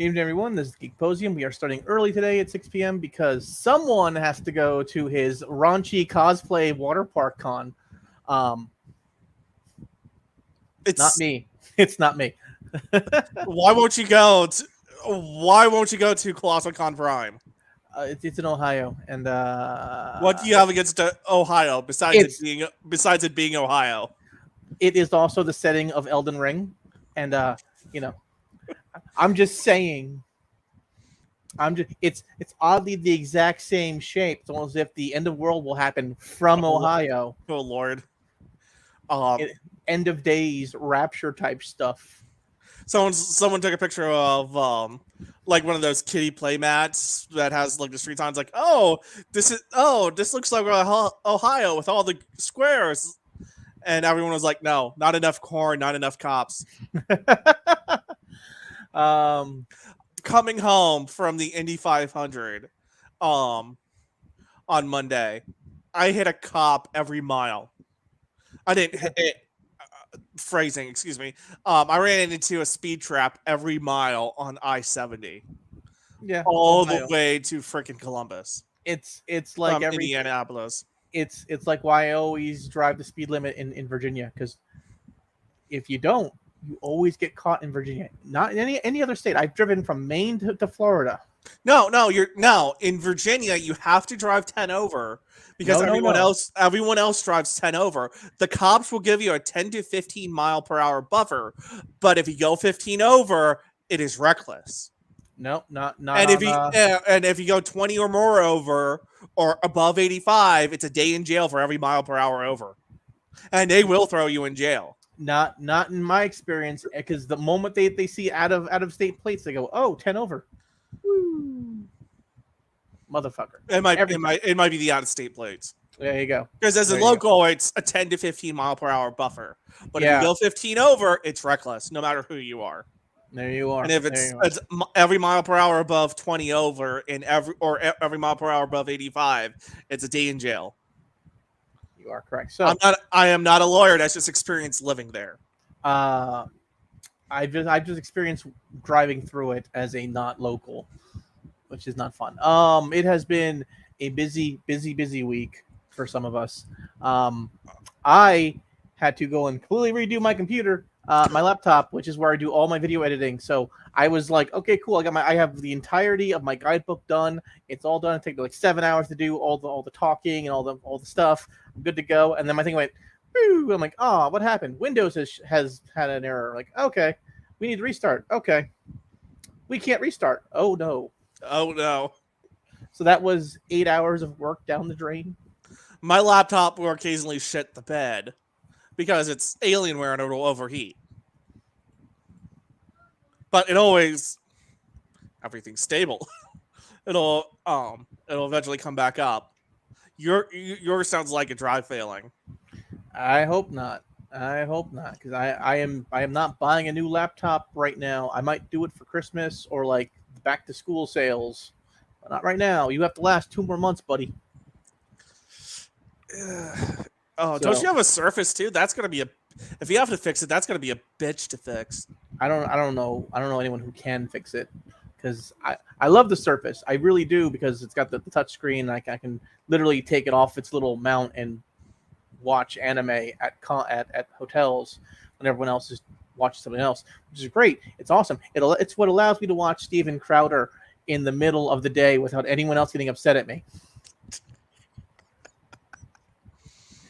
Good evening, everyone. This is Geek-Posium. We are starting early today at 6 p.m. because someone has to go to his raunchy cosplay water park con. Um, not It's me. It's not me. why won't you go? Why won't you go to Colossal Con Prime? It's in Ohio, and What do you have against Ohio it's besides it being Ohio? it is also the setting of Elden Ring, and you know, I'm just saying. It's oddly the exact same shape. It's almost as if the end of world will happen from Oh, Ohio. oh Lord. Um, End of days rapture type stuff. someone took a picture of like one of those kiddie play mats that has like the street signs. Like, this looks like Ohio with all the squares. And everyone was like, no, not enough corn, not enough cops. um, Coming home from the Indy 500 um, on Monday, I hit a cop every mile. I didn't hit it. Phrasing, excuse me. I ran into a speed trap every mile on I-70, yeah, it's all the Ohio. way to freaking Columbus It's like from everything. Indianapolis. It's like why I always drive the speed limit in Virginia, because if you don't, you always get caught in Virginia. Not in any other state. I've driven from Maine to Florida. No, in Virginia you have to drive 10 over because No, no, no, everyone else drives 10 over. The cops will give you a 10 to 15 mile per hour buffer, but if you go 15 over, it is reckless. no, not And if on. you and if you go 20 or more over or above 85, it's a day in jail for every mile per hour over. And they will throw you in jail. Not in my experience, because the moment they see out of state plates, they go, oh, 10 over. Woo. Motherfucker. Every time. It might be the out of state plates. There you go. Because as a There you go. local, it's a 10 to 15 mile per hour buffer. But if you Yeah, go 15 over, it's reckless, no matter who you are. there you And are. if There you are. it's every mile per hour above 20 over and every mile per hour above 85, it's a day in jail. You are correct. So, I am not a lawyer. That's just experience living there. uh, I've just experienced driving through it as a not local, which is not fun. It has been a busy week for some of us. Um, I had to go and completely redo my computer, my laptop, which is where I do all my video editing. So I was like, okay, cool. I have the entirety of my guidebook done. It's all done. It took like 7 hours to do all the talking and all the stuff. I'm good to go. And then my thing went, whew. I'm like, oh, what happened? Windows has had an error. Like, okay, we need to restart. Okay, we can't restart. Oh no. Oh no. So that was 8 hours of work down the drain. My laptop will occasionally shit the bed because it's Alienware and it'll overheat. But everything's stable. It'll eventually come back up. Yours sounds like a drive failing. I hope not. I hope not, because I am not buying a new laptop right now. I might do it for Christmas or like back to school sales, but not right now. You have to last 2 more months, buddy. Oh, don't So you have a Surface too? That's gonna be a if you have to fix it, that's gonna be a bitch to fix. I don't know anyone who can fix it, because I love the Surface. I really do, because it's got the touch screen. I can literally take it off its little mount and watch anime at hotels when everyone else is watching something else, which is great. It's awesome. It's what allows me to watch Steven Crowder in the middle of the day without anyone else getting upset at me.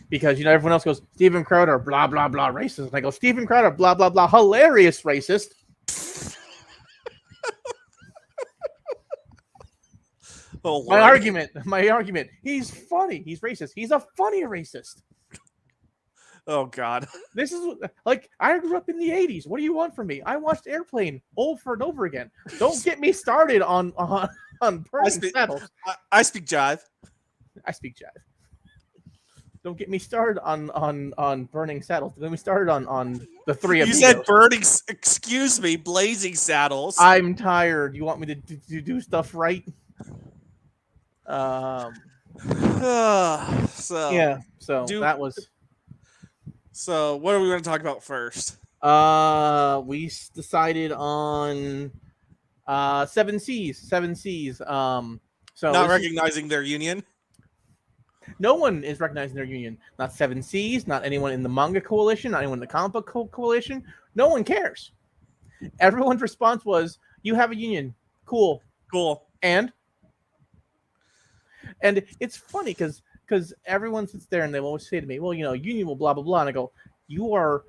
Because everyone else goes, Steven Crowder, blah blah blah, racist, and I go, Steven Crowder, blah blah blah, hilarious, racist. Oh Lord. My argument. He's funny. He's racist. He's a funny racist. Oh God. This is like, I grew up in the '80s. What do you want from me? I watched Airplane over and over again. Don't get me started on burning saddles. I speak jive. I speak jive. Don't get me started on burning saddles. Don't get me started on the three You amigos. said burning. Excuse me, blazing saddles. I'm tired. You want me to do stuff right? So Yeah. So that was. So what are we going to talk about first? We decided on Seven Seas, Seven Seas. So Not this is, recognizing their union. no one is recognizing their union. Not Seven Seas, not anyone in the manga coalition, not anyone in the comic book coalition. No one cares. Everyone's response was, "You have a union, cool." Cool. And it's funny because everyone sits there and they always say to me, "Well, union will blah blah blah," and I go, "You are,"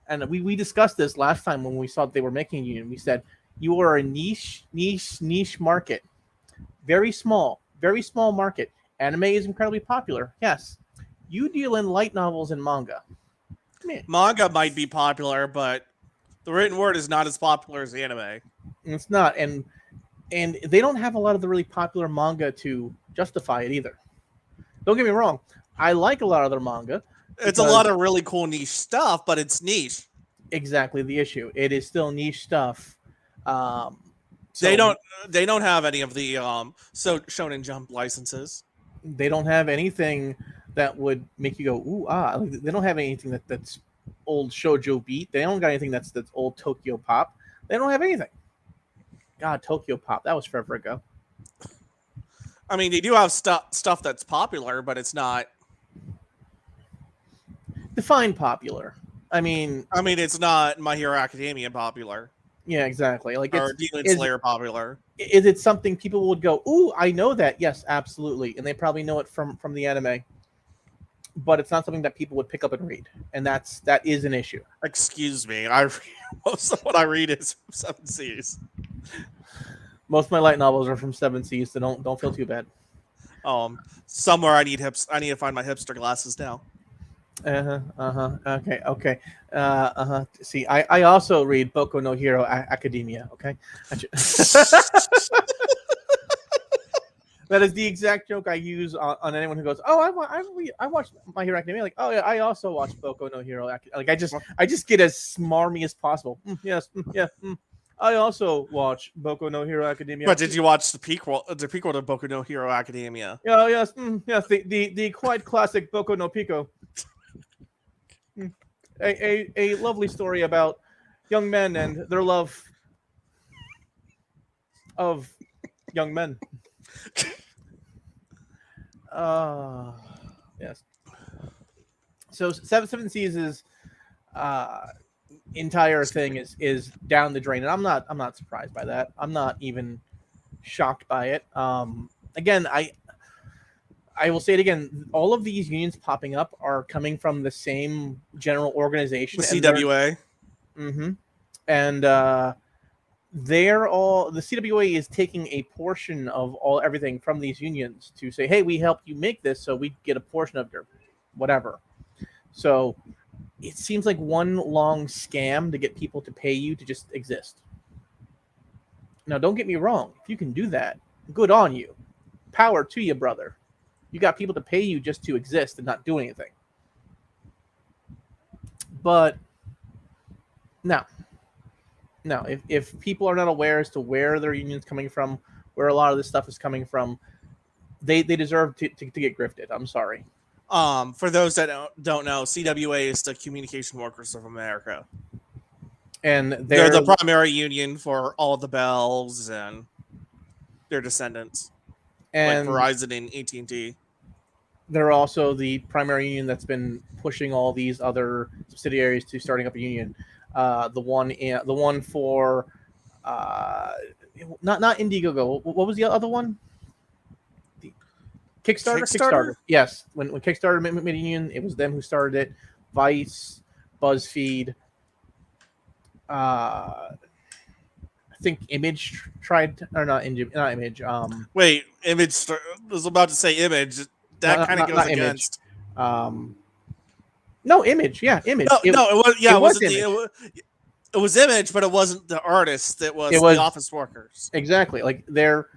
and we discussed this last time when we saw that they were making a union. We said you are a niche market, very small market. Anime is incredibly popular. Yes, you deal in light novels and manga. Manga might be popular, but the written word is not as popular as anime. It's not, and they don't have a lot of the really popular manga to justify it either. Don't get me wrong, I like a lot of their manga. It's a lot of really cool niche stuff, but it's niche. Exactly the issue. It is still niche stuff. So They don't have any of the Shonen Jump licenses. They don't have anything that would make you go ooh ah. Like, they don't have anything that's old shoujo beat. They don't got anything that's old Tokyo Pop. They don't have anything. God, Tokyo Pop, that was forever ago. I mean, they do have stuff that's popular, but it's not. Define popular. I mean, it's not My Hero Academia popular. Yeah, exactly. Like, or Demon Slayer popular. Is it something people would go, "Ooh, I know that"? Yes, absolutely, and they probably know it from the anime. But it's not something that people would pick up and read, and that is an issue. Excuse me, most of what I read is from Seven Seas. Most of my light novels are from Seven Seas, so don't feel too bad. Somewhere I need to find my hipster glasses now. Okay. See, I also read Boku no Hero Academia. Okay. That is the exact joke I use on anyone who goes, "Oh, I watched My Hero Academia." Like, "Oh yeah, I also watched Boku no Hero." Like, I just get as smarmy as possible. Yes, yeah. I also watch Boku no Hero Academia. But did you watch the prequel to Boku no Hero Academia? Yeah, yes, yes. The quite classic Boku no Pico. A lovely story about young men and their love of young men. Yes. So Seven Seas' entire thing is down the drain, and I'm not surprised by that. I'm not even shocked by it. Again, I will say it again. All of these unions popping up are coming from the same general organization, the CWA. And they're all, the CWA is taking a portion of everything from these unions to say, "Hey, we helped you make this, so we get a portion of your whatever." So it seems like one long scam to get people to pay you to just exist. Now, don't get me wrong. If you can do that, good on you. Power to you, brother. You got people to pay you just to exist and not do anything. But no, if people are not aware as to where their union's coming from, where a lot of this stuff is coming from, they deserve to get grifted. I'm sorry. For those that don't know, CWA is the Communication Workers of America, and they're the primary union for all the Bells and their descendants, and like Verizon and AT&T. They're also the primary union that's been pushing all these other subsidiaries to starting up a union. The one for not Indiegogo. What was the other one? Kickstarter. Yes, when Kickstarter made a union, it was them who started it. Vice, BuzzFeed. I think Image tried, or not Image. Wait, Image. I was about to say Image. That kind of goes against. No, Image. Yeah, Image. No, it was. Yeah, it wasn't. It was Image, but it wasn't the artist. It was the office workers. Exactly. Like, they're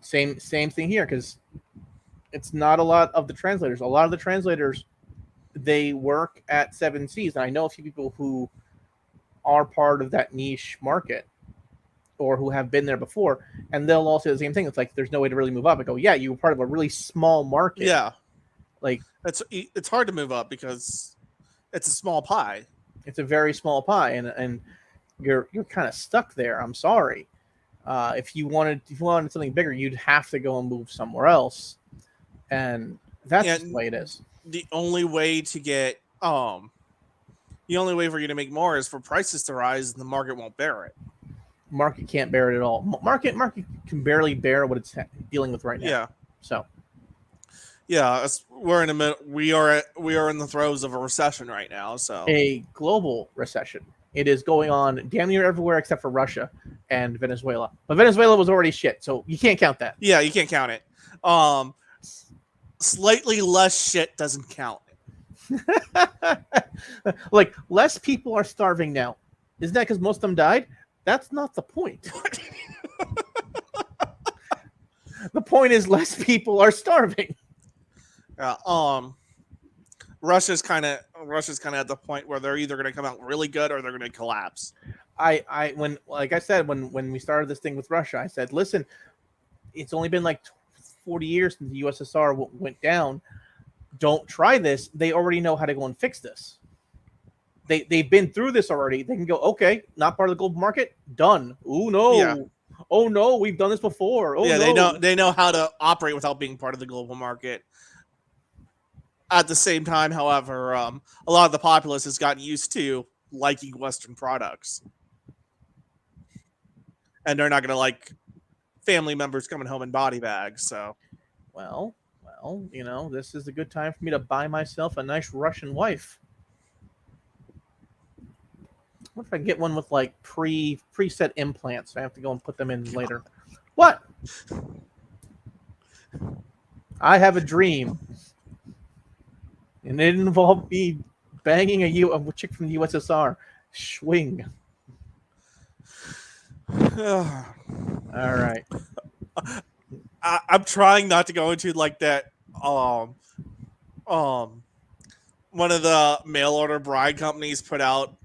same thing here, because it's not a lot of the translators. A lot of the translators, they work at Seven Seas, and I know a few people who are part of that niche market or who have been there before, and they'll all say the same thing. It's like, there's no way to really move up. I go, yeah, you were part of a really small market. Yeah, like, it's hard to move up because it's a small pie. It's a very small pie, and you're kind of stuck there. I'm sorry. If you wanted something bigger, you'd have to go and move somewhere else, and that's just the And way it is. the only way to get the only way for you to make more is for prices to rise, and the market won't bear it. Market can't bear it at all. Market can barely bear what it's dealing with right now. Yeah, So yeah. We're in we are in the throes of a recession right now. So a global recession. It is going on damn near everywhere except for Russia and Venezuela. But Venezuela was already shit, so you can't count that. yeah, you can't count it. Slightly less shit doesn't count. Like less people are starving now. Isn't that because most of them died? That's not the point. The point is less people are starving. Russia's kind of at the point where they're either going to come out really good or they're going to collapse. When like I said when we started this thing with Russia, I said, listen, it's only been like 40 years since the USSR went down. Don't try this. They already know how to go and fix this. They've been through this already. They can go, okay, not part of the global market, done. Oh no, Yeah. Oh no, we've done this before. Oh yeah, no. they know how to operate without being part of the global market. At the same time, however, a lot of the populace has gotten used to liking Western products, and they're not going to like family members coming home in body bags. So, Well, this is a good time for me to buy myself a nice Russian wife. What if I get one with like preset implants? I have to go and put them in later. What? I have a dream, and it involved me banging a chick from the USSR. Swing. All right. I'm trying not to go into like that. One of the mail order bride companies put out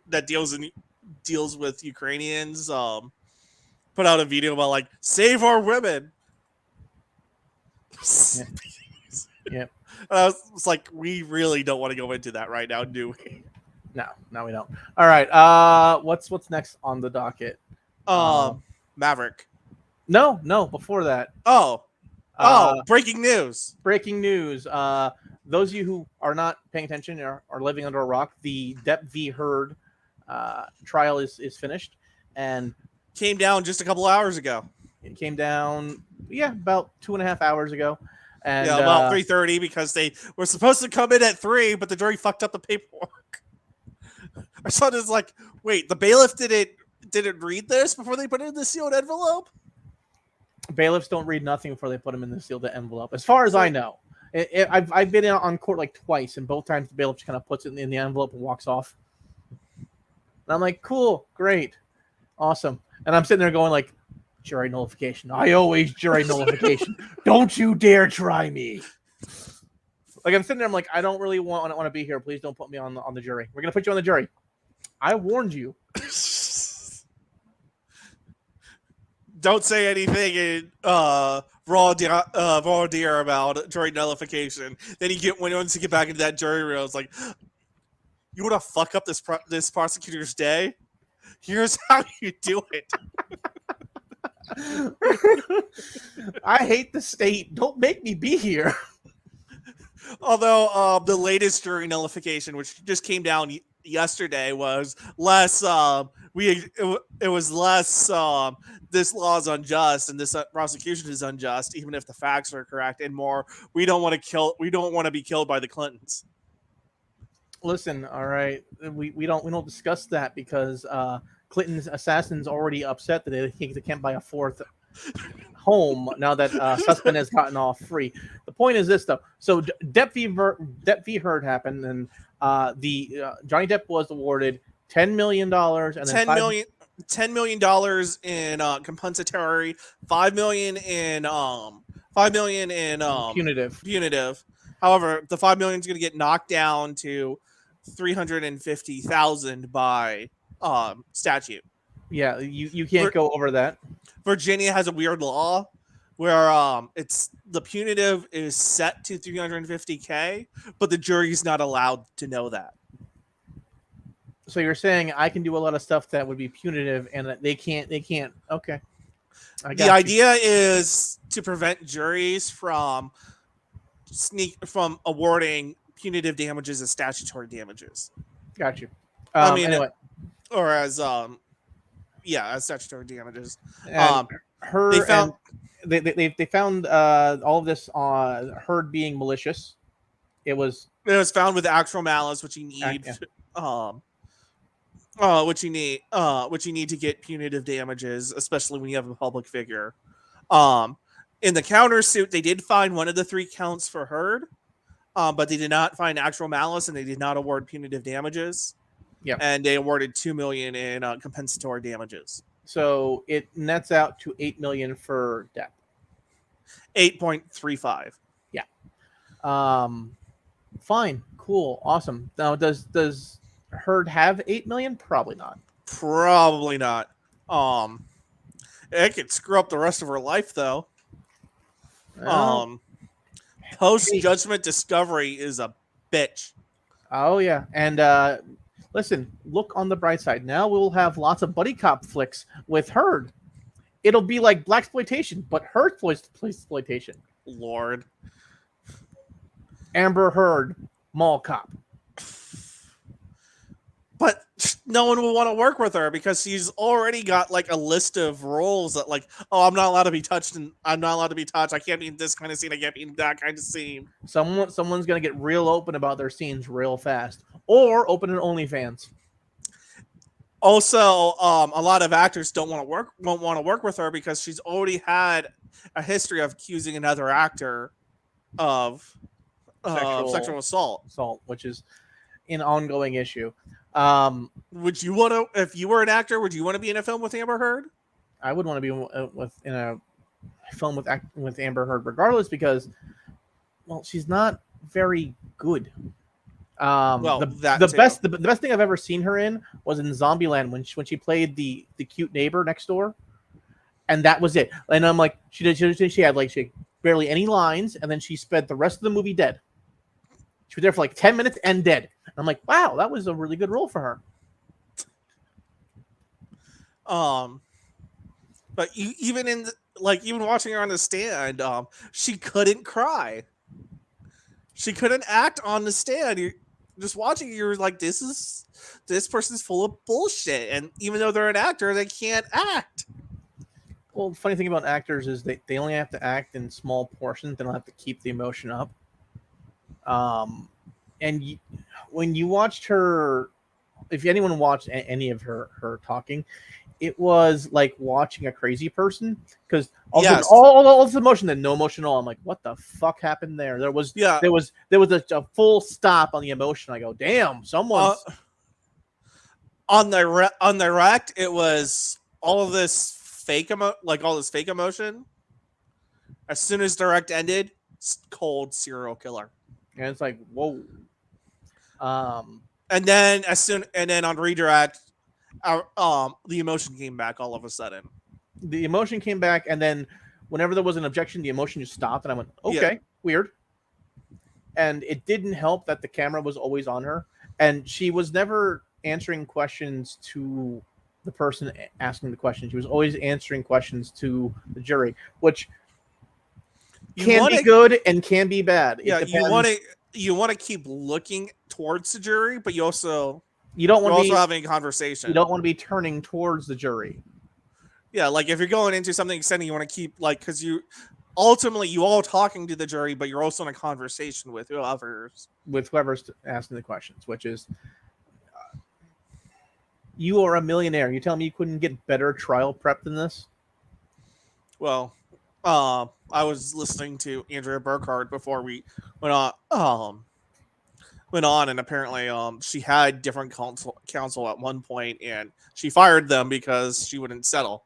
that deals with Ukrainians. Put out a video about like save our women. Yeah. Yep. I was like, we really don't want to go into that right now, do we? No, we don't. All right. What's next on the docket? Maverick. No. Before that. Breaking news. Breaking news. Those of you who are not paying attention or are living under a rock, the Depp V Heard trial is finished and came down just a couple hours ago. It came down, about 2.5 hours ago. And about 3:30 because they were supposed to come in at 3, but the jury fucked up the paperwork. I saw this like, wait, the bailiff didn't read this before they put it in the sealed envelope? Bailiffs don't read nothing before they put them in the sealed envelope, as far as I know. I've been on court like twice, and both times the bailiff just kind of puts it in the envelope and walks off. And I'm like, cool, great, awesome. And I'm sitting there going like, jury nullification. I always jury nullification. Don't you dare try me. Like I'm sitting there, I'm like, I don't really want to be here. Please don't put me on the jury. We're gonna put you on the jury. I warned you. Don't say anything in raw deer about jury nullification. Then once you get back into that jury room, it's like, you want to fuck up this prosecutor's day? Here's how you do it. I hate the state. Don't make me be here. Although the latest jury nullification, which just came down yesterday, was less. It was less. This law is unjust, and this prosecution is unjust, even if the facts are correct. And more, we don't want to be killed by the Clintons. Listen, all right, we don't discuss that because Clinton's assassin's already upset that they can't buy a fourth home now that Sussman has gotten off free. The point is this, though. So Depp v. Heard happened, and Johnny Depp was awarded $10 million and then $10 million in compensatory, $5 million in punitive. However, the $5 million is going to get knocked down to $350,000 by statute. Yeah, you can't go over that. Virginia has a weird law where it's the punitive is set to $350K, but the jury's not allowed to know that. So you're saying I can do a lot of stuff that would be punitive, and that they can't. They can't. Okay, I The got you. idea is to prevent juries from awarding punitive damages as statutory damages. Got you. I mean, Anyway, or as as statutory damages. and They her found and they found all of this on Heard being malicious. It was it was found with actual malice, which you need, yeah. which you need to get punitive damages, especially when you have a public figure. Um, in the countersuit, they did find one of the 3 counts for Heard, but they did not find actual malice, and they did not award punitive damages. Yeah. And they awarded $2 million in compensatory damages. So it nets out to $8 million for Depp. 8.35. Yeah. Fine. Cool. Awesome. Now, does Heard have 8 million? Probably not. Probably not. It could screw up the rest of her life, though. Well, Post judgment discovery is a bitch. Oh yeah, and listen, look on the bright side. Now we'll have lots of buddy cop flicks with Heard. It'll be like blaxploitation, but Heard exploitation. Lord. Amber Heard, mall cop. But no one will want to work with her because she's already got like a list of roles that like, oh, I'm not allowed to be touched, and I'm not allowed to be touched. I can't be in this kind of scene. I can't be in that kind of scene. Someone's gonna get real open about their scenes real fast, or open an OnlyFans. Also, a lot of actors won't want to work with her because she's already had a history of accusing another actor of sexual assault, which is an ongoing issue. Would you want to, if you were an actor, would you want to be in a film with Amber Heard? I would want to be in a film with Amber Heard, regardless, because, well, she's not very good. The best thing I've ever seen her in was in Zombieland when she played the cute neighbor next door, and that was it. And I'm like, she had barely any lines, and then she spent the rest of the movie dead. She was there for like 10 minutes and dead. And I'm like, wow, that was a really good role for her. But even watching her on the stand, she couldn't cry. She couldn't act on the stand. You're just watching, you're like, this person's full of bullshit. And even though they're an actor, they can't act. Well, the funny thing about actors is they only have to act in small portions. They don't have to keep the emotion up. And when you watched her, if anyone watched any of her talking, it was like watching a crazy person, because all this emotion and no emotion at all. I'm like, what the fuck happened there? There was a full stop on the emotion. I go, damn, someone's on the rect. It was all of this fake emotion. As soon as direct ended, cold serial killer. And it's like, whoa. And then on redirect, the emotion came back all of a sudden. The emotion came back, and then whenever there was an objection, the emotion just stopped, and I went, okay, weird. And it didn't help that the camera was always on her, and she was never answering questions to the person asking the question. She was always answering questions to the jury, which can be good and can be bad. Yeah, you want to keep looking towards the jury, but you also having a conversation. You don't want to be turning towards the jury. Yeah, like if you're going into something extending, you want to keep because you ultimately you all talking to the jury, but you're also in a conversation with whoever's asking the questions, which is you are a millionaire. You tell me you couldn't get better trial prep than this? Well, I was listening to Andrea Burkhardt before we went on, and apparently she had different counsel at one point, and she fired them because she wouldn't settle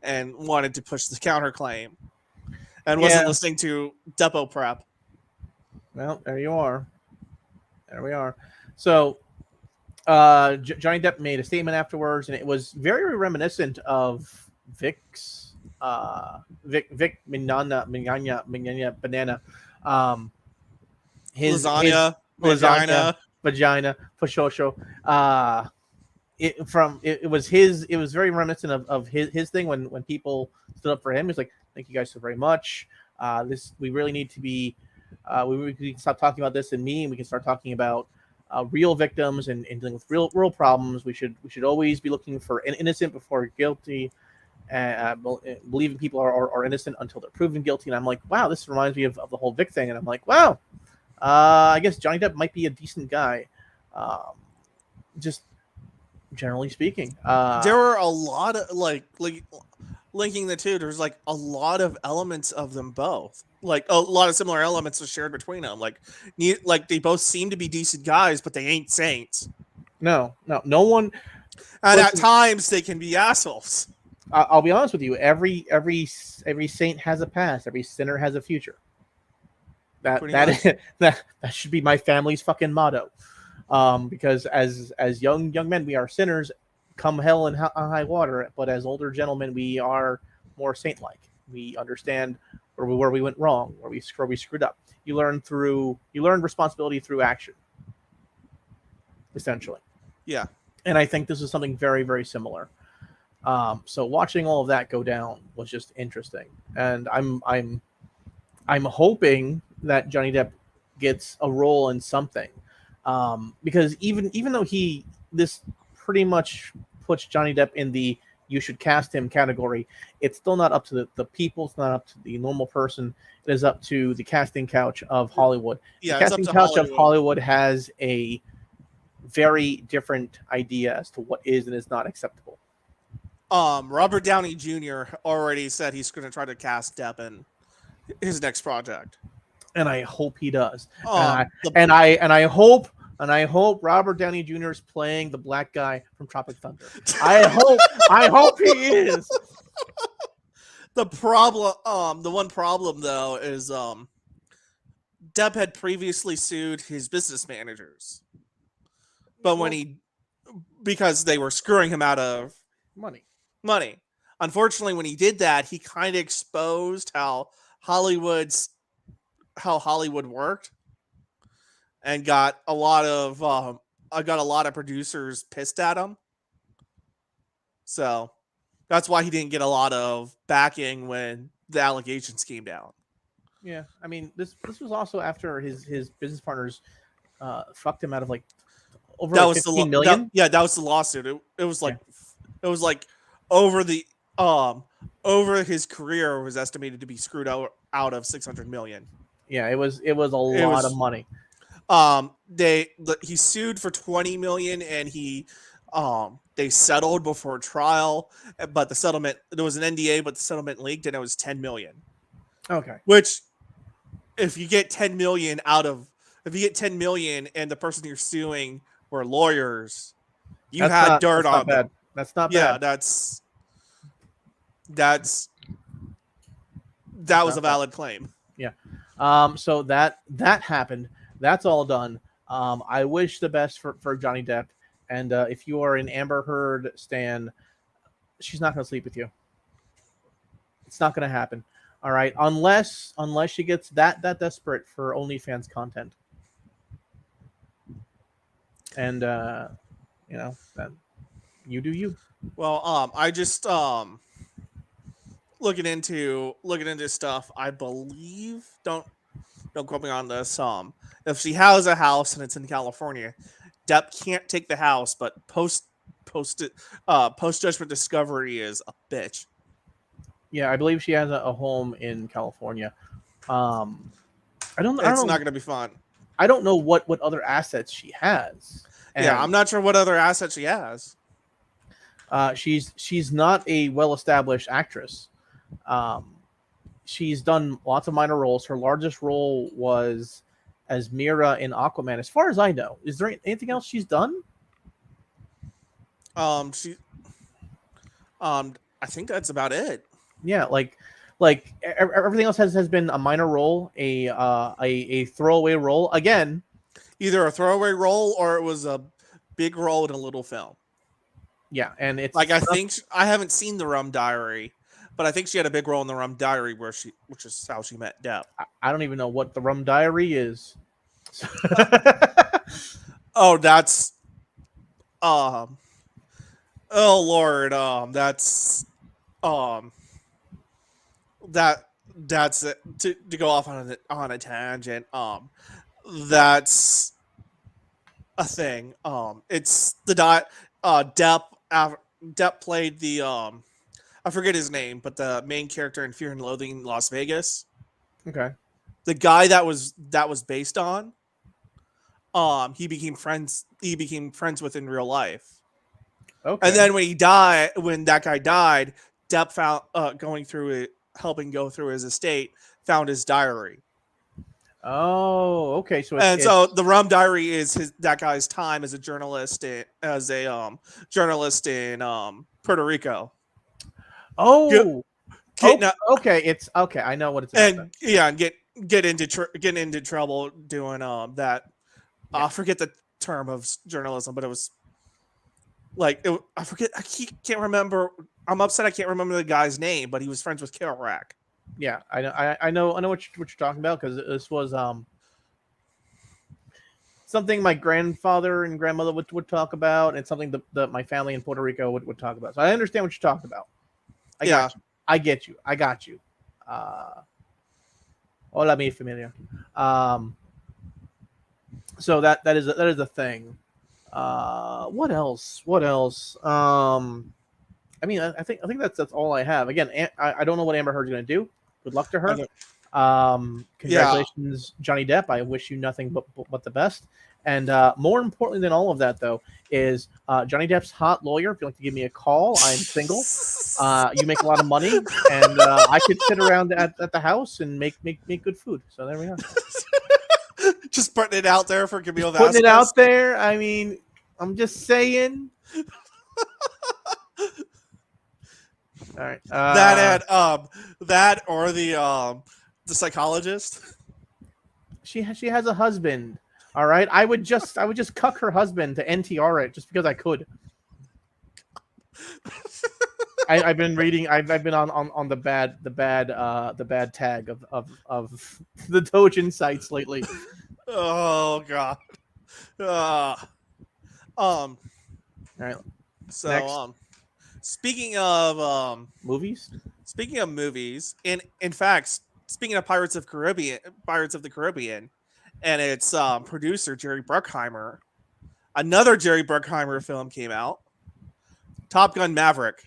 and wanted to push the counterclaim and wasn't listening to Depo prep. Well, there you are. There we are. So Johnny Depp made a statement afterwards, and it was very reminiscent of Vic's Vic Banana. His lasagna, vagina, Pashosho. it was his. It was very reminiscent of his thing when people stood up for him. He's like, thank you guys so very much. This we really need to be. We can stop talking about this and me, and we can start talking about real victims and dealing with real problems. We should always be looking for an innocent before guilty, and believing people are innocent until they're proven guilty. And I'm like, wow, this reminds me of the whole Vic thing. And I'm like, wow, I guess Johnny Depp might be a decent guy, just generally speaking. There were a lot of like linking the two. There's like a lot of elements of them both. Like a lot of similar elements are shared between them. Like they both seem to be decent guys, but they ain't saints. No one. And at times they can be assholes. I'll be honest with you. Every saint has a past. Every sinner has a future. That should be my family's fucking motto. Because as young men, we are sinners, come hell and high water. But as older gentlemen, we are more saint-like. We understand where we went wrong, where we screwed up. You learn responsibility through action, essentially. Yeah. And I think this is something very, very similar. So watching all of that go down was just interesting, and I'm hoping that Johnny Depp gets a role in something, because even though this pretty much puts Johnny Depp in the you should cast him category, it's still not up to the people. It's not up to the normal person. It is up to the casting couch of Hollywood. Yeah, the casting couch of Hollywood has a very different idea as to what is and is not acceptable. Robert Downey Jr. already said he's going to try to cast Depp in his next project, and I hope he does. And I hope Robert Downey Jr. is playing the black guy from Tropic Thunder. I hope he is. The one problem though is Depp had previously sued his business managers, but because they were screwing him out of money. Unfortunately, when he did that, he kind of exposed how Hollywood worked, and got a lot of producers pissed at him. So that's why he didn't get a lot of backing when the allegations came down. Yeah, I mean this was also after his business partners fucked him out of like over that like was 15 million. That was the lawsuit. It was like over the over his career was estimated to be screwed out of 600 million. Yeah, it was a lot of money. He sued for 20 million, and they settled before trial, but the settlement, there was an NDA, but the settlement leaked, and it was 10 million. Okay. Which, if you get 10 million and the person you're suing were lawyers, had dirt on them. That's not bad. That was a valid claim. Yeah. So that happened. That's all done. I wish the best for Johnny Depp. And if you are an Amber Heard stan, she's not going to sleep with you. It's not going to happen. All right, unless she gets that desperate for OnlyFans content. And then you do you. Well, I just looking into stuff. I believe, don't quote me on this. If she has a house and it's in California, Depp can't take the house, but post judgment discovery is a bitch. Yeah, I believe she has a home in California. It's not going to be fun. I don't know what other assets she has. And I'm not sure what other assets she has. She's not a well-established actress. She's done lots of minor roles. Her largest role was as Mira in Aquaman. As far as I know, is there anything else she's done? I think that's about it. Yeah, like everything else has been a minor role, a throwaway role. Again, either a throwaway role or it was a big role in a little film. Yeah, and it's like I haven't seen The Rum Diary, but I think she had a big role in The Rum Diary, which is how she met Depp. I don't even know what The Rum Diary is. Oh, that's Oh Lord, um that that's it. To go off on a tangent. That's a thing. It's the Depp. Depp played the I forget his name, but the main character in Fear and Loathing in Las Vegas. Okay. The guy that was based on. He became friends. He became friends with in real life. And Okay. then when that guy died, Depp found going through it, helping go through his estate, found his diary. Oh, okay. So And so it's the Rum Diary is that guy's time as a journalist journalist in Puerto Rico. Get, oh, getting okay. It's okay. I know what it's about then. and yeah, and get into trouble doing that. Yeah. I forget the term of journalism, but it was I forget. Can't remember. I'm upset. I can't remember the guy's name, but he was friends with Kerouac. Yeah. I know. I know. I know what you're talking about because this was something my grandfather and grandmother would talk about, and something that my family in Puerto Rico would talk about. So I understand what you're talking about. I Yeah, got you. I get you. I got you. Hola, mi familia. Um, so that is a thing. What else? What else? I mean, I think that's all I have. Again, I don't know what Amber Heard's going to do. Good luck to I her. know. Yeah, Congratulations, Johnny Depp. I wish you nothing but the best. And more importantly than all of that, though, is Johnny Depp's hot lawyer. If you'd like to give me a call, I'm single. You make a lot of money, and I could sit around at the house and make good food. So there we are. just putting it out there for Camille Just putting it Vasquez. out there. I mean, I'm just saying. All right. That or the psychologist. She has a husband. All right. I would just cuck her husband to NTR it just because I could. I've been reading. I've been on the bad tag of the Dojin sites lately. Oh God. Uh, um. All right. So Next, speaking of movies. movies, in fact, speaking of Pirates of the Caribbean, and its producer Jerry Bruckheimer, another Jerry Bruckheimer film came out, Top Gun Maverick.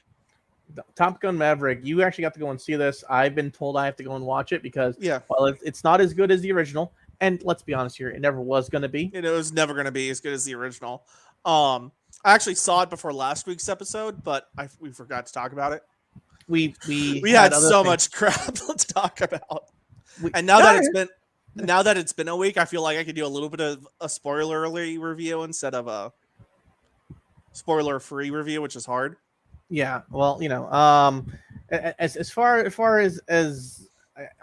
Top Gun Maverick. You actually got to go and see this. I've been told I have to go and watch it because Yeah, well, it's not as good as the original, and let's be honest here, it never was going to be. it was never going to be as good as the original. I actually saw it before last week's episode, but we forgot to talk about it. We We had had other so things. much crap to talk about, We, and no, now that it's been a week, I feel like I could do a little bit of a spoiler-y review instead of a spoiler-free review, which is hard. yeah. Well, as far as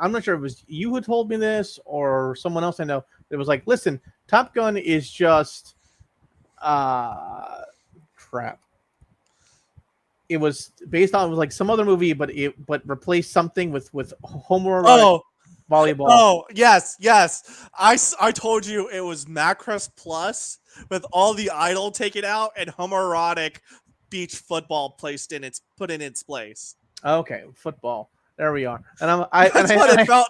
I'm not sure if it was you who told me this or someone else I know. It was like, listen, Top Gun is just crap. It was based on it was like some other movie, but replaced something with homoerotic Oh, volleyball. oh, yes. I told you it was Macross Plus with all the idol taken out and homoerotic beach football put in its place. Okay, football. There we are. And I That's what it felt.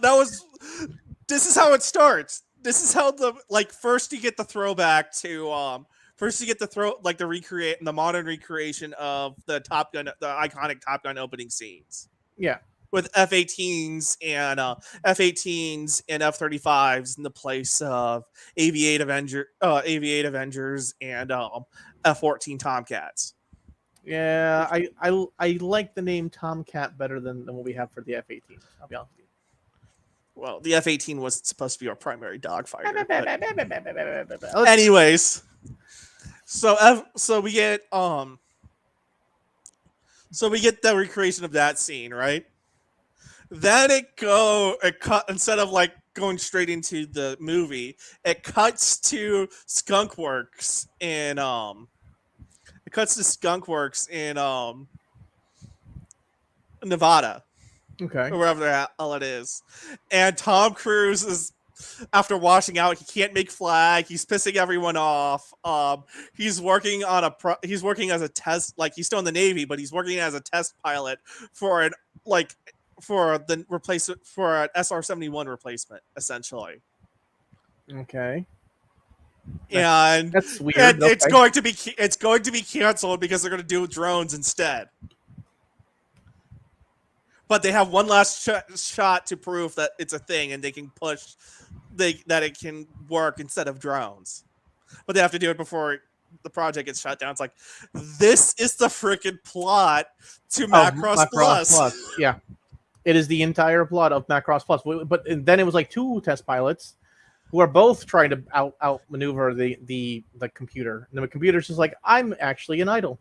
This is how it starts. This is how first you get the throwback to first you get the modern recreation of the iconic Top Gun opening scenes yeah. with F-18s and F-35s in the place of AV-8 Avengers and F-14 Tomcats. Yeah, I like the name Tomcat better than what we have for the F-18. I'll be honest with you. Well, the F-18 was supposed to be our primary dogfighter. Let's- Anyways, so we get the recreation of that scene, right? Then it cut instead of going straight into the movie, it cuts to Skunkworks in Nevada okay. or wherever the hell it is, and Tom Cruise is after washing out. He can't make flag. He's pissing everyone off. He's working on he's working as a test, like he's still in the Navy, but he's working as a test pilot for an like for the replacement for an SR-71 replacement, essentially. Okay. And That's weird. and Okay. it's going to be canceled because they're going to do drones instead. But they have one last shot to prove that it's a thing, and they can push that it can work instead of drones. But they have to do it before the project gets shut down. It's like, this is the freaking plot to Macross Plus. Yeah, it is the entire plot of Macross Plus. But then it was like two test pilots who are both trying to outmaneuver the computer. And the computer's just like, I'm actually an idol.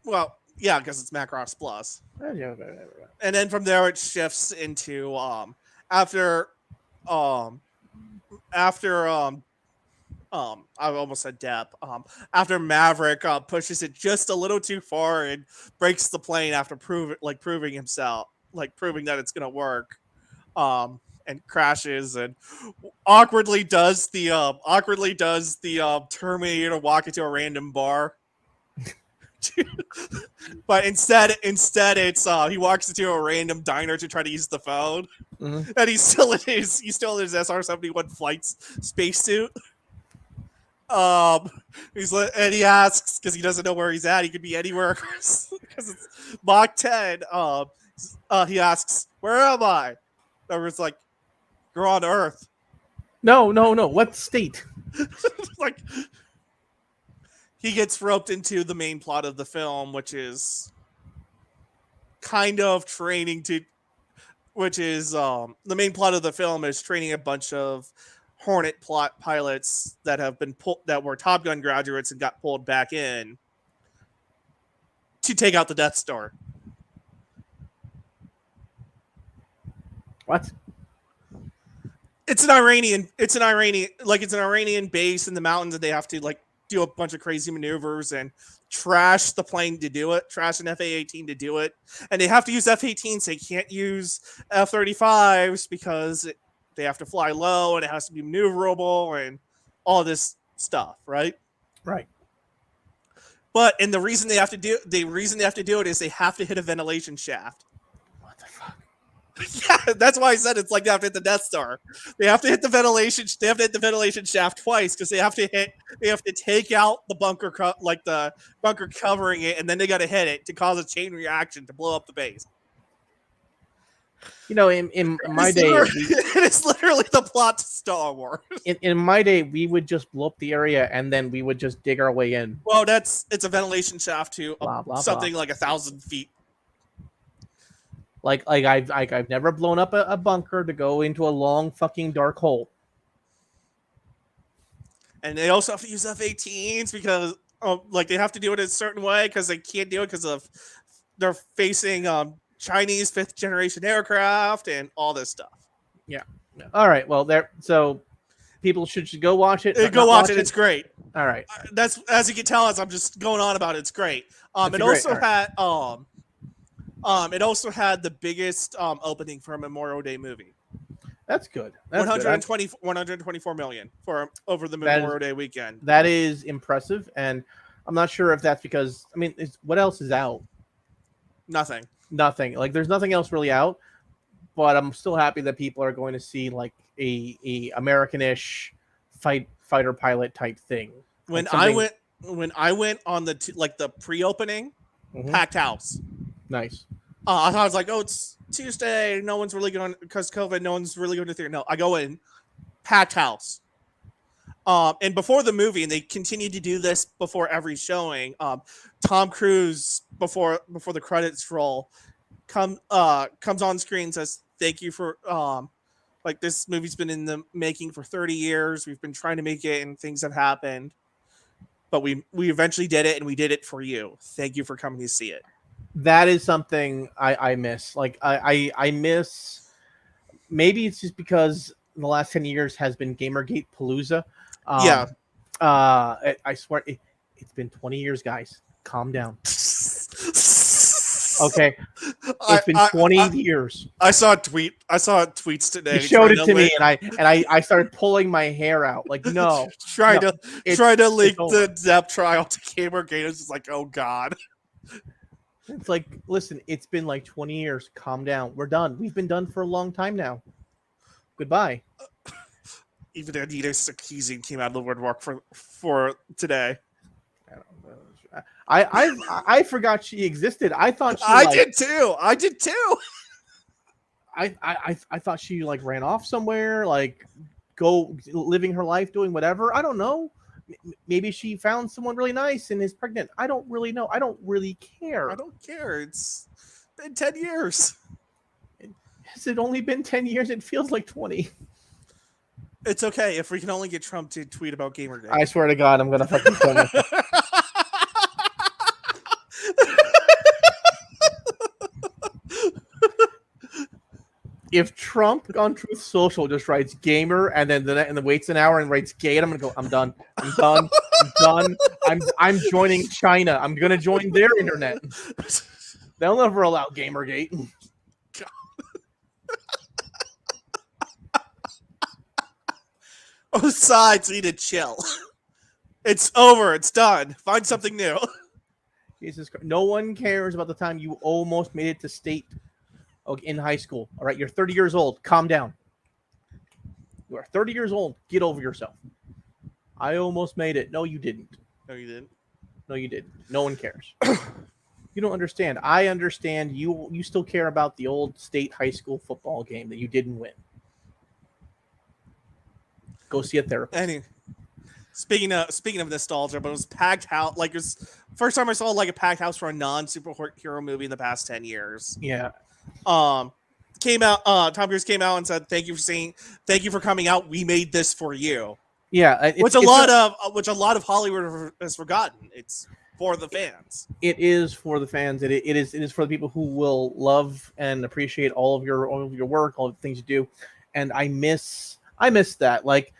Well, yeah, because it's Macross Plus. And then from there it shifts into after I almost said Depp. After Maverick pushes it just a little too far and breaks the plane after proving himself, like proving that it's gonna work, and crashes and awkwardly does the Terminator walk into a random bar. But instead it's he walks into a random diner to try to use the phone, and he's still in his SR-71 flight spacesuit. And he asks, because he doesn't know where he's at, he could be anywhere because it's Mach 10. He asks, "Where am I?" Everyone's like, "You're on Earth." No. What state? Like, he gets roped into the main plot of the film, which is kind of training to, which is the main plot of the film is training a bunch of Hornet pilots that have been that were Top Gun graduates and got pulled back in to take out the Death Star. What? It's an Iranian base in the mountains, and they have to like do a bunch of crazy maneuvers and trash the plane to do it, trash an F-18 to do it. And they have to use F-18s. They can't use F-35s because they have to fly low and it has to be maneuverable and all this stuff, right? Right. But the reason they have to do it is they have to hit a ventilation shaft. What the fuck? Yeah, that's why I said it's like they have to hit the Death Star. They have to hit the ventilation. They have to hit the ventilation shaft twice because they have to take out the bunker, the bunker covering it, and then they got to hit it to cause a chain reaction to blow up the base. You know, in my day, it is literally the plot to Star Wars. In my day, we would just blow up the area and then we would just dig our way in. Well, it's a ventilation shaft to something blah. like 1,000 feet. Like I've never blown up a bunker to go into a long fucking dark hole. And they also have to use F-18s because they have to do it a certain way because they can't do it because of they're facing Chinese 5th generation aircraft and all this stuff. Yeah. All right. Well, so people should go watch it. Go watch it. It's great. All right. That's, as you can tell, as I'm just going on about it. It's great. It also had the biggest opening for a Memorial Day movie. That's good. 124 million for over the Memorial Day weekend. That is impressive, and I'm not sure if that's because what else is out? Nothing. Like there's nothing else really out, but I'm still happy that people are going to see like a American-ish fighter pilot type thing. When I went on the pre-opening, packed house. Nice. I thought, I was like, oh, it's Tuesday. No one's really going because COVID. No one's really going to theater. No, I go in, packed house. And before the movie, and they continue to do this before every showing. Tom Cruise before the credits roll, comes on screen and says, "Thank you for this movie's been in the making for 30 years. We've been trying to make it, and things have happened, but we eventually did it, and we did it for you. Thank you for coming to see it." That is something I miss. Like I miss. Maybe it's just because the last 10 years has been Gamergate Palooza. I swear it's been 20 years, guys. Calm down. Okay, I, it's been I, 20 I, years. I saw a tweet. I saw tweets today. You showed it trying to me, link, and I started pulling my hair out. Like, no, trying no, to it's link over. the Depp trial to Gamergate. It's just like, oh god. It's like, listen, it's been like 20 years. Calm down. We're done. We've been done for a long time now. Goodbye. Even Anita Sarkeesian came out of the woodwork for today. I don't know. I forgot she existed. I thought she I like did too. I did too. I thought she like ran off somewhere, like go living her life doing whatever. I don't know. Maybe she found someone really nice and is pregnant. I don't really know. I don't really care. I don't care. It's been 10 years. Has it only been 10 years? It feels like 20. It's okay if we can only get Trump to tweet about Gamergate. I swear to God, I'm gonna fucking kill myself. If Trump on Truth Social just writes gamer and then waits an hour and writes gate, I'm gonna go. I'm done. I'm done. I'm done. I'm joining China. I'm gonna join their internet. They'll never allow Gamergate. Both sides need to chill. It's over. It's done. Find something new. Jesus Christ. No one cares about the time you almost made it to state in high school. All right, you're 30 years old. Calm down. You are 30 years old. Get over yourself. I almost made it. No, you didn't. No, you didn't. No, you didn't. No one cares. You don't understand. I understand. You still care about the old state high school football game that you didn't win. Go see a therapist. Speaking of nostalgia, but it was packed house. Like, it was first time I saw like a packed house for a non-superhero movie in the past 10 years. Yeah. Came out. Tom Cruise came out and said, "Thank you for coming out. We made this for you." Yeah. Which a lot of Hollywood has forgotten. It's for the fans. It is for the fans. It is for the people who will love and appreciate all of your work, all the things you do. And I miss that. Like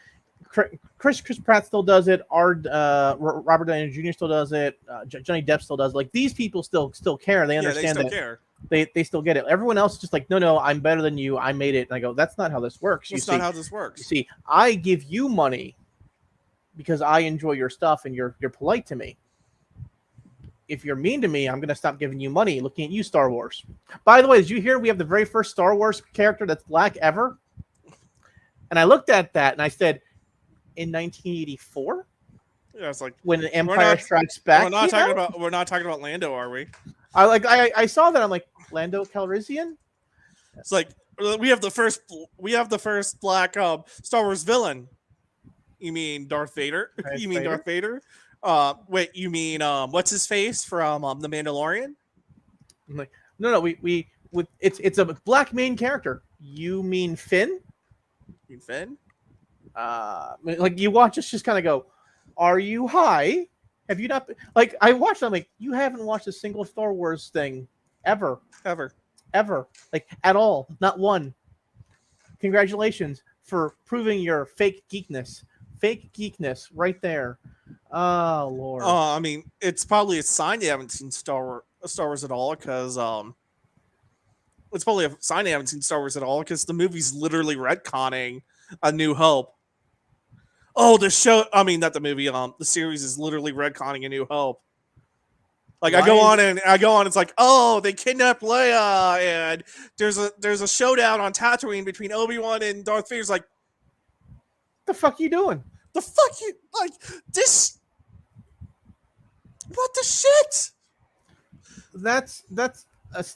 Chris Pratt still does it. Robert Downey Jr. still does it. Johnny Depp still does it. Like, these people still care. They understand they still that. care. They still get it. Everyone else is just like, no, I'm better than you. I made it. And I go, that's not how this works. That's not how this works. You see, I give you money because I enjoy your stuff and you're polite to me. If you're mean to me, I'm going to stop giving you money. Looking at you, Star Wars. By the way, did you hear we have the very first Star Wars character that's black ever? And I looked at that and I said, in 1984? Yeah, it's like, when Empire Strikes Back. We're not talking about Lando, are we? I saw that. I'm like, Lando Calrissian? It's like, we have the first black Star Wars villain. You mean Darth Vader? Darth Vader? Wait, you mean what's his face from The Mandalorian? I'm like, no, it's a black main character. You mean Finn? Like, you watch us just kind of go, are you high? Have you not like, I watched, I'm like, you haven't watched a single Star Wars thing ever, like, at all, not one. Congratulations for proving your fake geekness right there. Oh Lord. I mean, it's probably a sign you haven't seen Star Wars at all, because it's probably a sign you haven't seen Star Wars at all, because the movie's literally retconning A New Hope. Oh, the show. I mean, not the movie. The series is literally retconning A New Hope. Like, I go on. It's like, oh, they kidnapped Leia, and there's a showdown on Tatooine between Obi-Wan and Darth Vader's. Like, the fuck you doing? The fuck you like this? What the shit? That's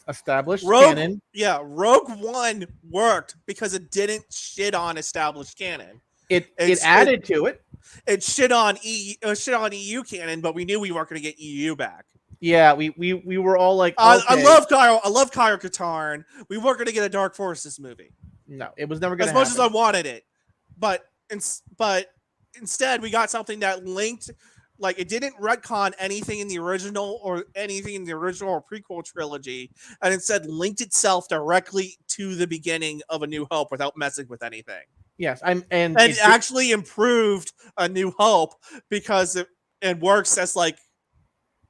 established canon. Yeah, Rogue One worked because it didn't shit on established canon. It added to it. It shit on EU canon, but we knew we weren't going to get EU back. Yeah, we were all like, okay. I love Kyle Katarn. We weren't going to get a Dark Forces movie. No, it was never going to happen. As much as I wanted it, but instead we got something that linked. Like, it didn't retcon anything in the original or prequel trilogy, and instead linked itself directly to the beginning of A New Hope without messing with anything. Yes, and it actually improved A New Hope because it works as like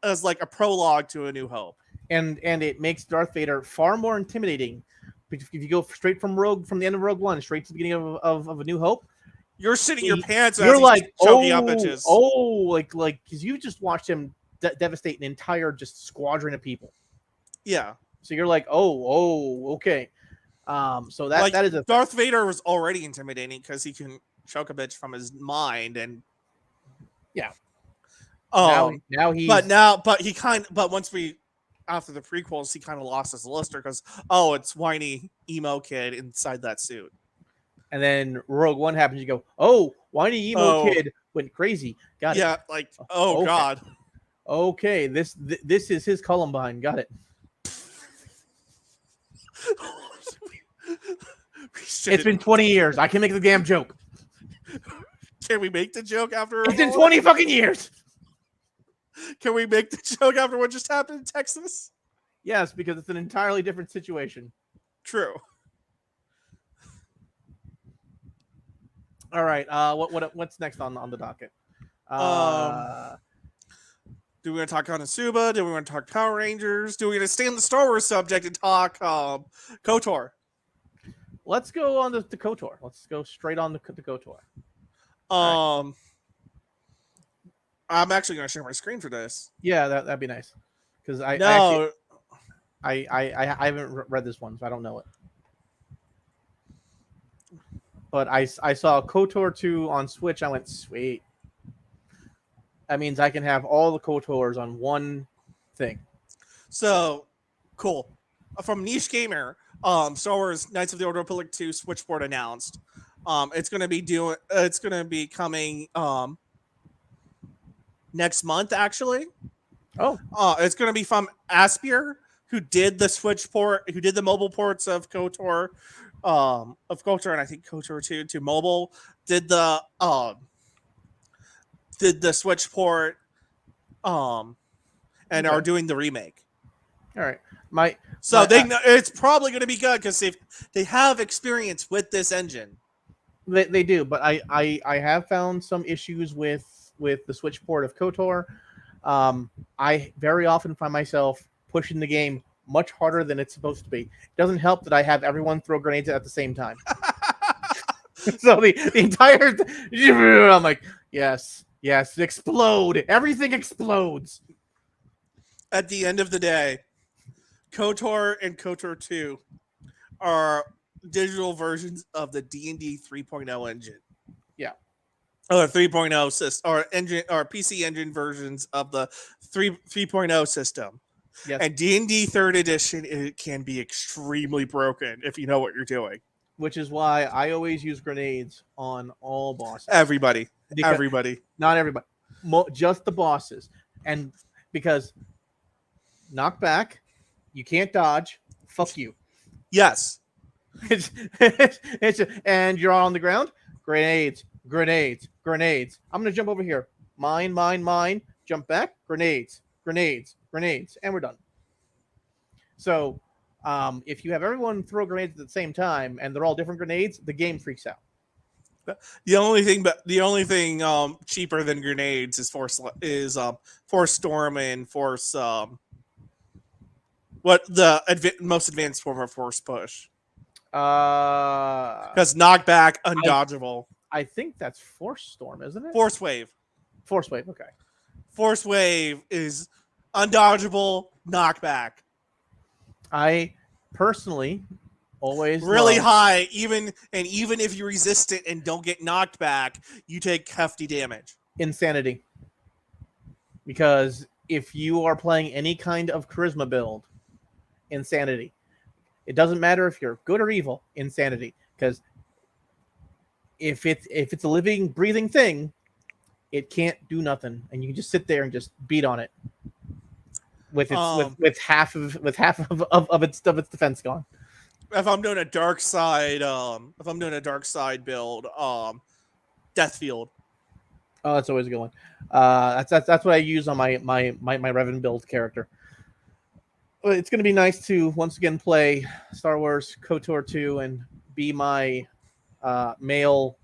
a prologue to A New Hope. and it makes Darth Vader far more intimidating. If you go straight from the end of Rogue One, straight to the beginning of A New Hope, You're shitting your pants as you're he's like, choking out bitches. like because you just watched him devastate an entire just squadron of people. Yeah. So you're like, okay. So that is a Darth Vader was already intimidating because he can choke a bitch from his mind, and yeah. now He's but once we after the prequels he kind of lost his luster because it's whiny emo kid inside that suit. And then Rogue One happens. You go, oh, whiny emo kid went crazy. Got it. Yeah, like okay. God. Okay, this is his Columbine. Got it. It's been 20 years. I can make the damn joke. Can we make the joke after? It's been 20 fucking years. Can we make the joke after what just happened in Texas? Yes, because it's an entirely different situation. True. All right. What's next on the docket? Do we want to talk Konosuba? Do we want to talk Power Rangers? Do we want to stay on the Star Wars subject and talk KOTOR? Let's go on to KOTOR. Let's go straight on to KOTOR. Right. I'm actually going to share my screen for this. Yeah, that'd be nice. Because I haven't read this one, so I don't know it. But I saw KOTOR 2 on Switch. I went, sweet. That means I can have all the KOTORs on one thing. So, cool. From Niche Gamer, Star Wars Knights of the Old Republic 2 Switchboard announced. It's going to be coming next month, actually. Oh. It's going to be from Aspyr, who did the mobile ports of KOTOR. And I think KOTOR 2 to mobile, did the Switch port, and are doing the remake. All right, it's probably going to be good because they have experience with this engine. They do, but I have found some issues with the Switch port of KOTOR. I very often find myself pushing the game much harder than it's supposed to be. It doesn't help that I have everyone throw grenades at the same time. So the entire I'm like, yes, explode. Everything explodes. At the end of the day, KOTOR and KOTOR 2 are digital versions of the D&D 3.0 engine. Yeah. Or 3.0 system, or engine, or PC engine versions of the 3.0 system. Yes. And D&D 3rd edition, it can be extremely broken if you know what you're doing. Which is why I always use grenades on all bosses. Everybody. Not everybody. Just the bosses. And because knockback, you can't dodge. Fuck you. Yes. And you're on the ground. Grenades. I'm going to jump over here. Mine. Jump back. Grenades. And we're done. So if you have everyone throw grenades at the same time and they're all different grenades, the game freaks out. The only thing cheaper than grenades is Force Storm and Force what the most advanced form of Force Push. Because knockback undodgeable. I think that's Force Storm, isn't it? Force Wave. Okay. Force Wave is undodgeable knockback. I personally always really high, even if you resist it and don't get knocked back, you take hefty damage. Insanity. Because if you are playing any kind of charisma build, insanity. It doesn't matter if you're good or evil, insanity. Because if it's a living, breathing thing, it can't do nothing, and you can just sit there and just beat on it with half of its defense gone. If I'm doing a dark side, build, Death Field. Oh, that's always a good one. That's what I use on my Revan build character. It's going to be nice to once again play Star Wars KOTOR 2 and be my male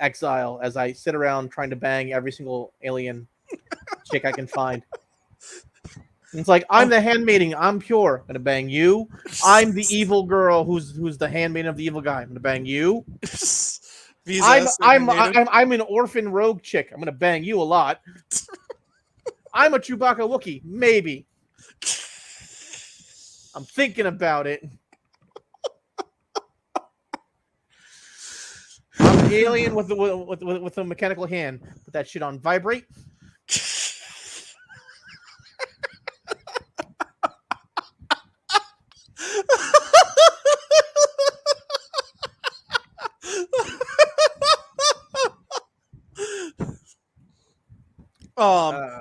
exile as I sit around trying to bang every single alien chick I can find. It's like I'm the handmaiden. I'm pure. I'm gonna bang you. I'm the evil girl who's the handmaiden of the evil guy. I'm gonna bang you. I'm an orphan rogue chick. I'm gonna bang you a lot. I'm a Chewbacca Wookiee. Maybe. I'm thinking about it. I'm an alien with a mechanical hand. Put that shit on vibrate.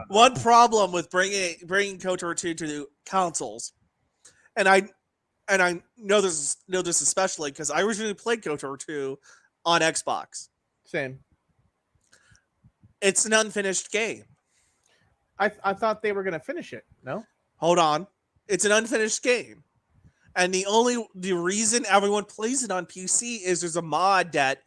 One problem with bringing KOTOR 2 to consoles, and I know this especially because I originally played KOTOR 2 on Xbox. Same. It's an unfinished game. I thought they were gonna finish it. No. Hold on. It's an unfinished game. And the reason everyone plays it on PC is there's a mod that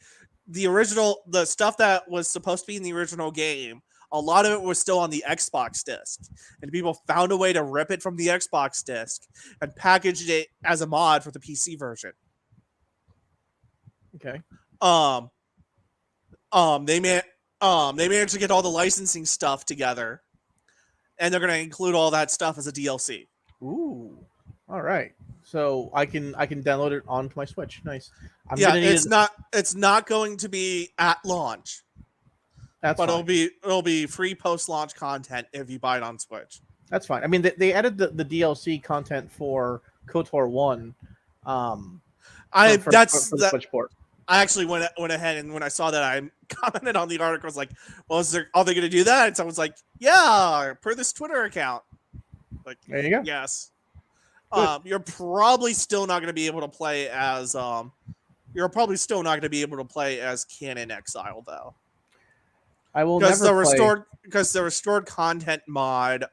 the stuff that was supposed to be in the original game, a lot of it was still on the Xbox disc. And people found a way to rip it from the Xbox disc and packaged it as a mod for the PC version. Okay. They managed to get all the licensing stuff together. And they're going to include all that stuff as a DLC. Ooh. All right. So I can download it onto my Switch. Nice. It's not going to be at launch. That's fine. It'll be free post-launch content if you buy it on Switch. That's fine. I mean, they added the DLC content for KOTOR 1. For the Switch port. I actually went ahead and when I saw that, I commented on the article. I was like, "Well, are they going to do that?" And someone's like, "Yeah, per this Twitter account." Like, there you go. Yes. You're probably still not going to be able to play as Canon Exile though. I will never play because the restored content mod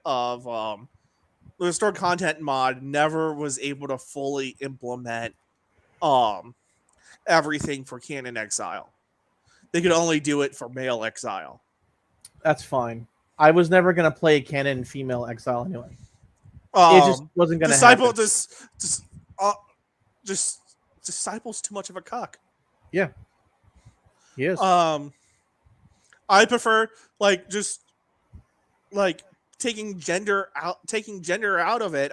never was able to fully implement everything for Canon Exile. They could only do it for male Exile. That's fine. I was never going to play Canon female Exile anyway. It just wasn't going to happen. Disciple's too much of a cuck. Yeah. He is. I prefer taking gender out of it.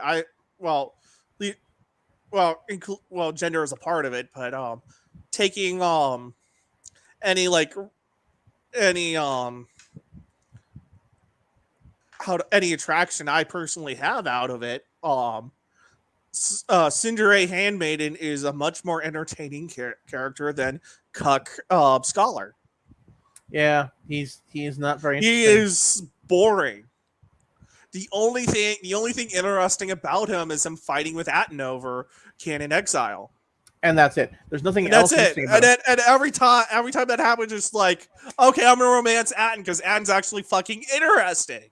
Gender is a part of it, but taking any attraction I personally have out of it. Tsundere Handmaiden is a much more entertaining character than Cuck Scholar. Yeah, he's not very interesting. He is boring. The only thing interesting about him is him fighting with Atten over Canon Exile. And that's it. There's nothing else. That's it. And every time that happens, it's like, okay, I'm gonna romance Atten because Atten's actually fucking interesting.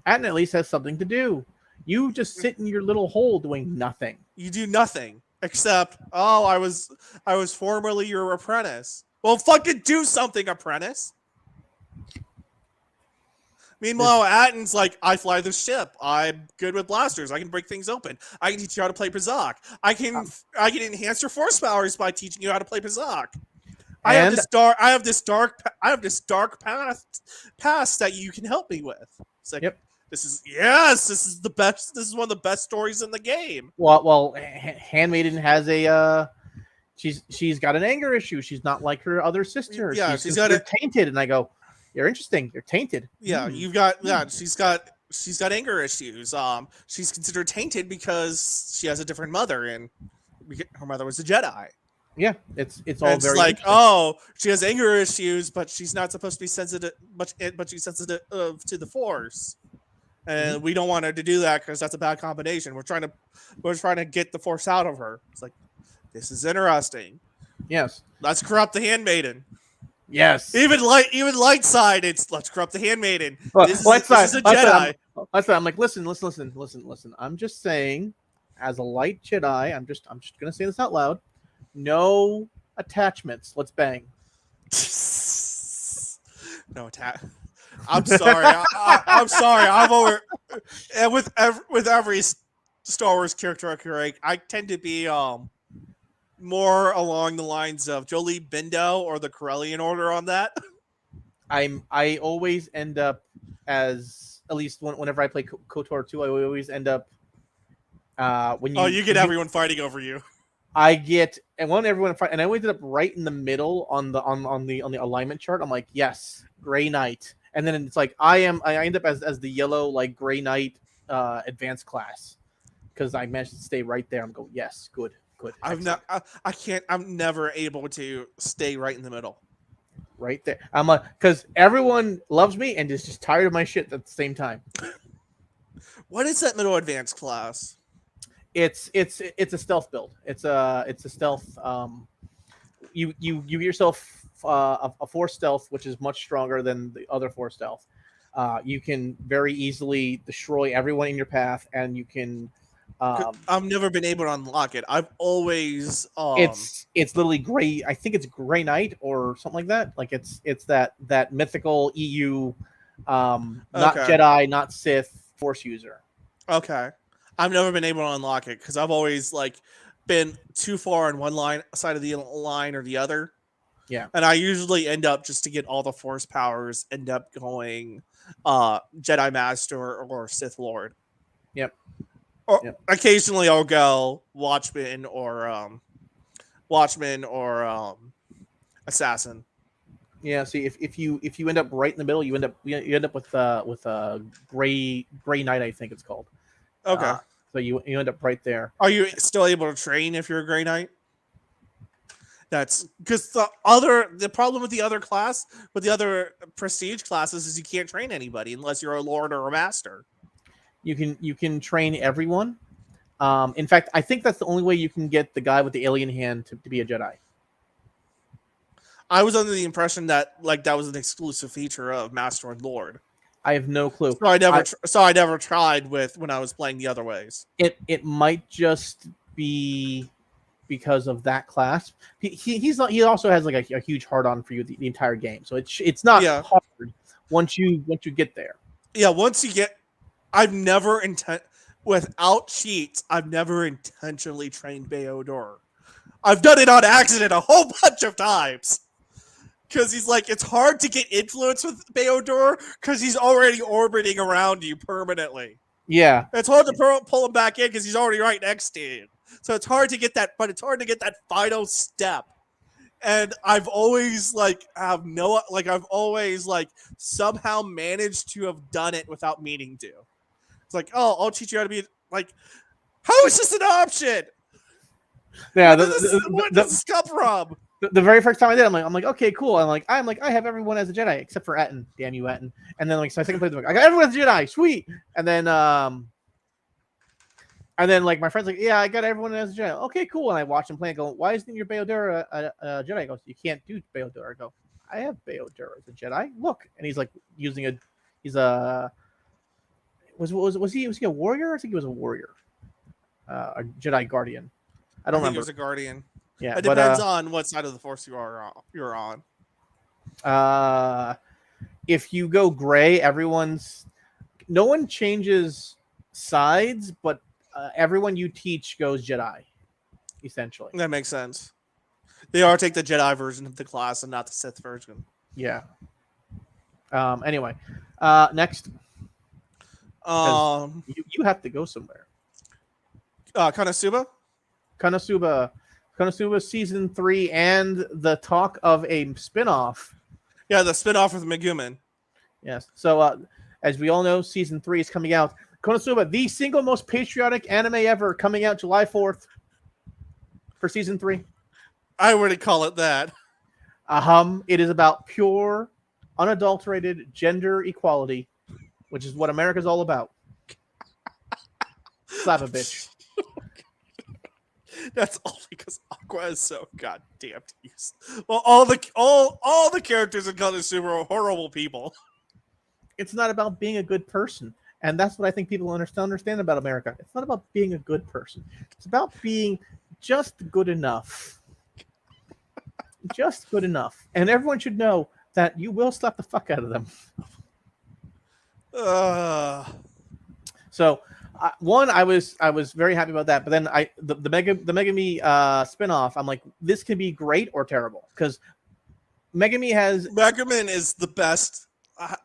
Atten at least has something to do. You just sit in your little hole doing nothing. You do nothing except, I was formerly your apprentice. Well, fucking do something, apprentice. Meanwhile, Atten's like, I fly the ship. I'm good with blasters. I can break things open. I can teach you how to play Pazak. I can enhance your force powers by teaching you how to play Pazak. I have this dark past that you can help me with. It's like, yep. This is the best. This is one of the best stories in the game. Well, Handmaiden has a she's got an anger issue. She's not like her other sister. Yeah, she's tainted, and I go, you're interesting. You're tainted. Yeah, she's got anger issues. She's considered tainted because she has a different mother, and her mother was a Jedi. Yeah, it's all very like, she has anger issues, but she's not supposed to be sensitive, but she's sensitive to the Force. And we don't want her to do that because that's a bad combination. We're trying to get the Force out of her. It's like, this is interesting. Yes. Let's corrupt the Handmaiden. Yes. Even light side, it's let's corrupt the Handmaiden. This is a Jedi. I'm like, listen. I'm just saying, as a light Jedi, I'm just gonna say this out loud. No attachments. Let's bang. No attach. I'm sorry. I'm sorry. I'm over. And with every Star Wars character I create, I tend to be more along the lines of Jolie Bindo or the Corellian Order on that. I always end up as, at least whenever I play KOTOR 2, I always end up when Oh, you you get everyone fighting over you. I get and when everyone fight, and I always end up right in the middle on the alignment chart. I'm like, yes, Gray Knight, and then it's like I end up as the yellow like Gray Knight advanced class because I managed to stay right there. I'm going, yes, good. I can't. I'm never able to stay right in the middle. Right there. I'm like, because everyone loves me and is just tired of my shit at the same time. What is that middle advanced class? It's a stealth build. It's a stealth. You give yourself a 4 stealth, which is much stronger than the other 4 stealth. You can very easily destroy everyone in your path, and you can. I've never been able to unlock it. I've always It's literally gray. I think it's Gray Knight or something like that. Like it's that mythical EU, not Okay. Jedi, not Sith, Force user. Okay. I've never been able to unlock it because I've always like been too far on one side of the line or the other. Yeah. And I usually end up, just to get all the force powers, end up going Jedi Master or Sith Lord. Yep. Or Yep. occasionally I'll go Watchman or Assassin. Yeah. See, if you end up right in the middle, you end up with Gray Knight, I think it's called. Okay. So you end up right there. Are you still able to train if you're a Grey Knight? That's because the problem with the other class, with the other prestige classes, is you can't train anybody unless you're a lord or a master. You can train everyone. In fact, I think that's the only way you can get the guy with the alien hand to be a Jedi. I was under the impression that that was an exclusive feature of Master and Lord. I have no clue. So I never tried with when I was playing the other ways. It might just be because of that class. He also has like a huge hard on for you the entire game. So it's not hard once you get there. Yeah, once you get, without cheats, I've never intentionally trained Beodor. I've done it on accident a whole bunch of times. Because he's like, it's hard to get influence with Beodor because he's already orbiting around you permanently. Yeah. It's hard to pull him back in because he's already right next to you. So it's hard to get that, but it's hard to get that final step. And I've always I've always somehow managed to have done it without meaning to. It's like, oh, I'll teach you how to be like, how is this an option? Yeah, what does this come from? The very first time I did, I'm like, okay, cool. I have everyone as a Jedi except for Atten. Damn you, Atten. And then so my second playthrough, I got everyone as a Jedi, sweet. And then my friend's like, yeah, I got everyone as a Jedi. Okay, cool. And I watch him play and go, why isn't your Beodor a Jedi? He goes, you can't do Beodor. I go, I have Beodor as a Jedi. Look, and he's like using was he a warrior? I think he was a warrior, a Jedi Guardian. I don't remember. He was a Guardian. Yeah, it depends on what side of the Force you're on. If you go gray, no one changes sides, but everyone you teach goes Jedi, essentially. That makes sense. They are take the Jedi version of the class and not the Sith version. Yeah. Anyway, next. You have to go somewhere. Konosuba season 3 and the talk of a spinoff. Yeah, the spinoff with Megumin. Yes. So, as we all know, season 3 is coming out. Konosuba, the single most patriotic anime ever, coming out July 4th for season 3. I wouldn't call it that. It is about pure, unadulterated gender equality, which is what America's all about. Slap a bitch. That's only because Aqua is so goddamn used. Well, all the characters in Konosuba are horrible people. It's not about being a good person. And that's what I think people understand about America. It's not about being a good person. It's about being just good enough. Just good enough. And everyone should know that you will slap the fuck out of them. Uh, So one, I was very happy about that, but then the Megami spinoff, I'm like, this could be great or terrible because Megami has Megaman is the best. Uh,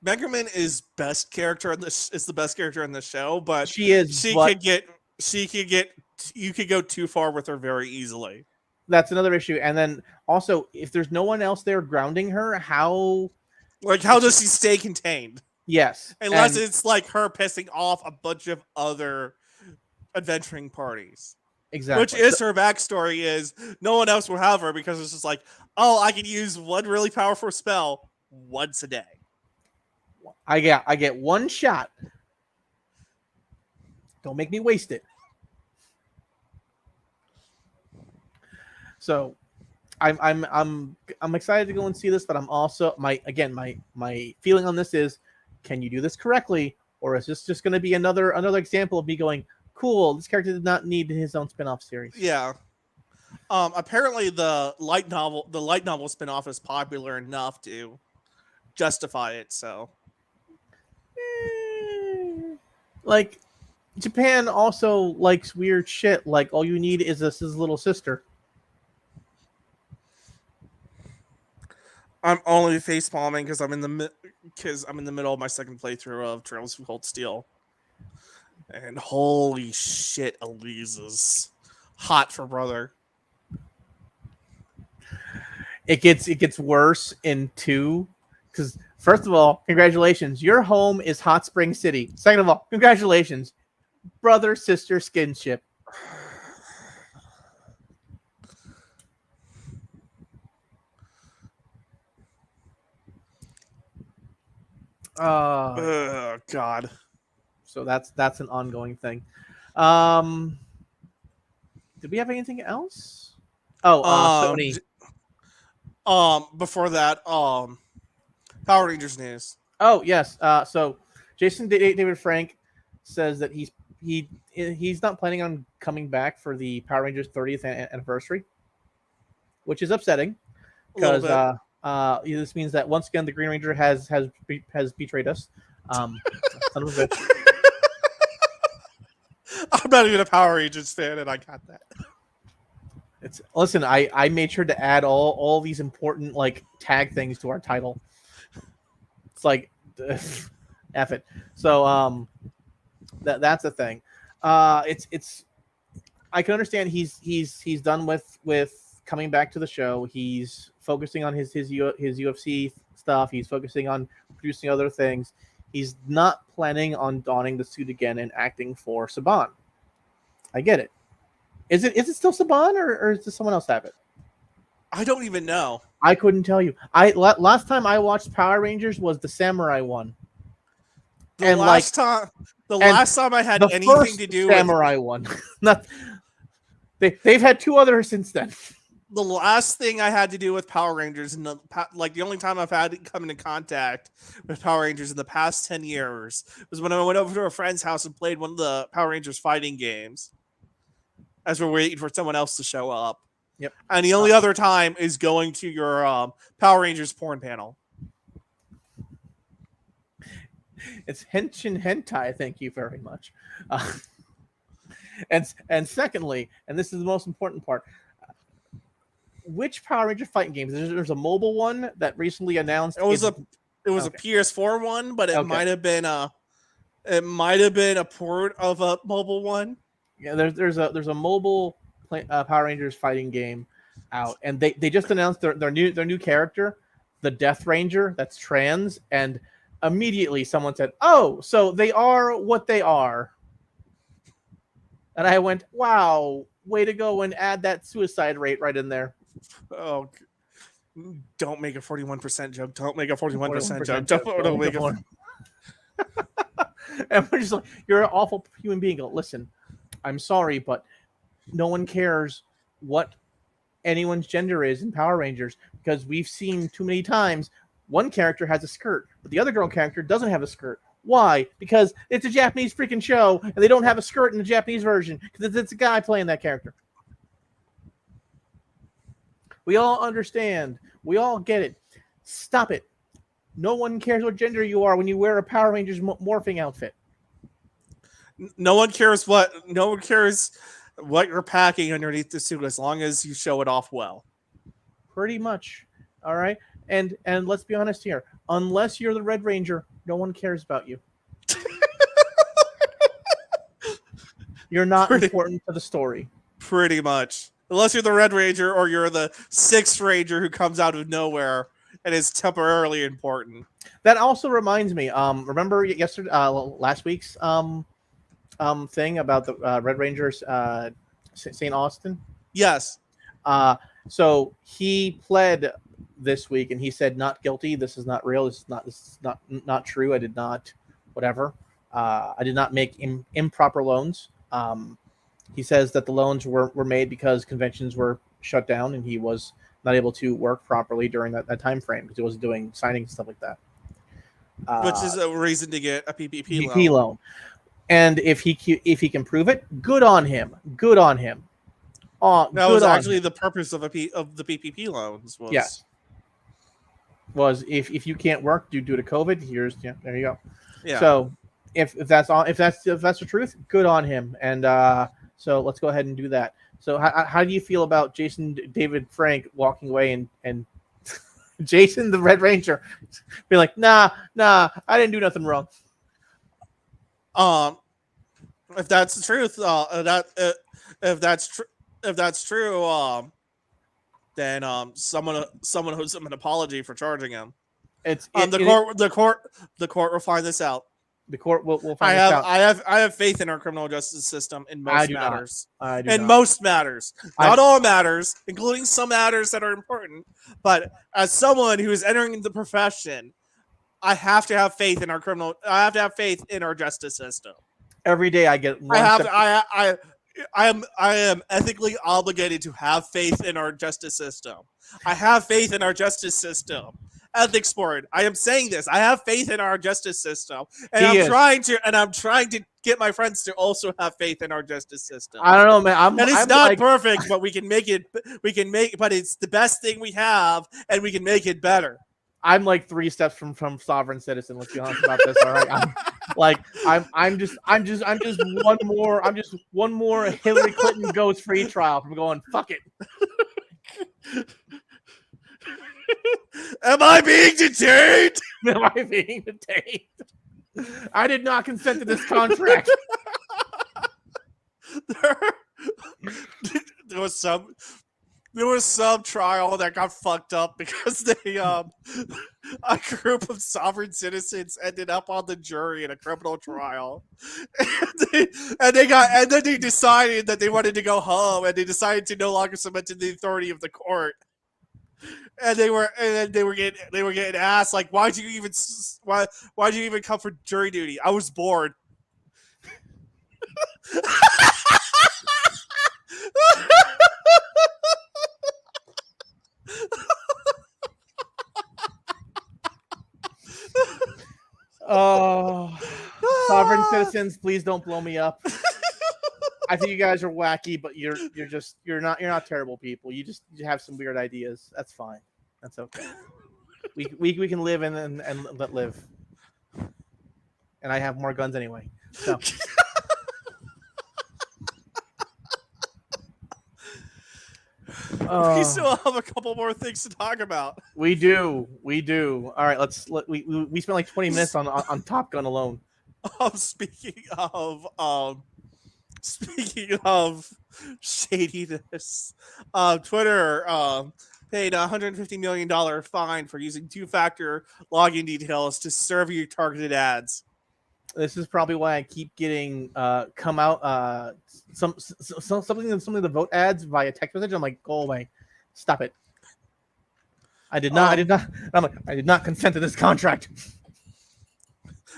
Megaman is best character in this. Is the best character in the show, but she is, she but could get. She could get. You could go too far with her very easily. that's another issue. And then also, if there's no one else there grounding her, how? Like, how does she stay contained? Yes, Unless and it's like her pissing off a bunch of other adventuring parties. Which exactly. is her backstory is no one else will have her because it's just like, oh, I can use one really powerful spell once a day. I get one shot. Don't make me waste it. So I'm excited to go and see this, but I'm also my feeling on this is, can you do this correctly, or is this just going to be another example of me going, cool, this character did not need his own spin-off series. Yeah. Apparently the light novel spinoff is popular enough to justify it, so Like Japan also likes weird shit. Like all you need is his little sister. I'm only face palming because I'm in the middle of my second playthrough of Trails of Cold Steel. And holy shit, Elise is hot for brother. It gets worse in 2 because first of all, congratulations, your home is Hot Spring City. Second of all, congratulations, brother sister skinship. God. So that's an ongoing thing. Did we have anything else? Oh, Sony. Before that, Power Rangers news. Oh yes. So Jason David Frank says that he's not planning on coming back for the Power Rangers 30th anniversary, which is upsetting because this means that once again the Green Ranger has betrayed us. Son of a bitch. I'm not even a Power Rangers fan, and I got that. Listen. I made sure to add all these important like tag things to our title. It's like, F it. So that's a thing. It's I can understand he's done with coming back to the show. He's focusing on his UFC stuff. He's focusing on producing other things. He's not planning on donning the suit again and acting for Saban. I get it. Is it still Saban or does someone else have it? I don't even know. I couldn't tell you. Last time I watched Power Rangers was the Samurai one. The last time I had anything to do Samurai one. Not they've had 2 others since then. The last thing I had to do with Power Rangers, and the only time I've had to come into contact with Power Rangers in the past 10 years was when I went over to a friend's house and played one of the Power Rangers fighting games as we're waiting for someone else to show up. Yep. And the only other time is going to your Power Rangers porn panel. It's Henshin Hentai. Thank you very much. And secondly, and this is the most important part, which Power Ranger fighting games? There's a mobile one that recently announced. It was a PS4 one, but it might have been a port of a mobile one. Yeah, there's a mobile Power Rangers fighting game out, and they just announced their new character, the Death Ranger, that's trans, and immediately someone said, "Oh, so they are what they are," and I went, "Wow, way to go and add that suicide rate right in there." Oh, don't make a 41% joke. Don't make a 41% joke. Don't make a. And we're just like, you're an awful human being. Listen, I'm sorry, but no one cares what anyone's gender is in Power Rangers because we've seen too many times one character has a skirt, but the other girl character doesn't have a skirt. Why? Because it's a Japanese freaking show, and they don't have a skirt in the Japanese version because it's a guy playing that character. We all understand. We all get it. Stop it. No one cares what gender you are when you wear a Power Rangers morphing outfit. No one cares what you're packing underneath the suit as long as you show it off well. Pretty much. All right. And let's be honest here. Unless you're the Red Ranger, no one cares about you. You're not important to the story. Pretty much. Unless you're the Red Ranger or you're the Sixth Ranger who comes out of nowhere and is temporarily important. That also reminds me. Remember yesterday, last week's thing about the Red Rangers, St. Austin. Yes. So he pled this week, and he said not guilty. This is not real. This is not true. I did not, whatever. I did not make improper loans. He says that the loans were made because conventions were shut down, and he was not able to work properly during that time frame because he wasn't doing signings and stuff like that. Which is a reason to get a PPP loan. And if he can prove it, good on him. Good on him. That was actually the purpose of the PPP loans. Was if you can't work due to COVID, there you go. Yeah. So if that's the truth, good on him. And so let's go ahead and do that. So how do you feel about Jason David Frank walking away and Jason the Red Ranger be like, nah, I didn't do nothing wrong. If that's the truth, if that's true, then someone owes him an apology for charging him. The court will find this out. The court will find this out. I have faith in our criminal justice system in most matters. Most matters. Not all matters, including some matters that are important. But as someone who is entering the profession, I have to have faith in our I have to have faith in our justice system. Every day I get one I am ethically obligated to have faith in our justice system. I have faith in our justice system. Ethics board. I am saying this. I have faith in our justice system, and I'm trying to get my friends to also have faith in our justice system. I don't know, man. It's not perfect, but we can make it. But it's the best thing we have, and we can make it better. I'm like 3 steps from sovereign citizen. Let's be honest about this. All right. I'm just one more Hillary Clinton goes free trial from going, fuck it. Am I being detained? Am I being detained? I did not consent to this contract. There was some trial that got fucked up because a group of sovereign citizens ended up on the jury in a criminal trial, and then they decided that they wanted to go home, and they decided to no longer submit to the authority of the court. And they were getting asked, like, why'd you even come for jury duty? I was bored. Oh, sovereign citizens, please don't blow me up. I think you guys are wacky, but you're not terrible people. You have some weird ideas. That's fine. That's okay. We can live and let live. And I have more guns anyway. So. We still have a couple more things to talk about. We do. All right, we spent like 20 minutes on Top Gun alone. Speaking of shadiness, Twitter paid a $150 million fine for using 2-factor login details to serve you targeted ads. This is probably why I keep getting something to vote ads via text message. I'm like, go away, stop it. I did not. I'm like, I did not consent to this contract.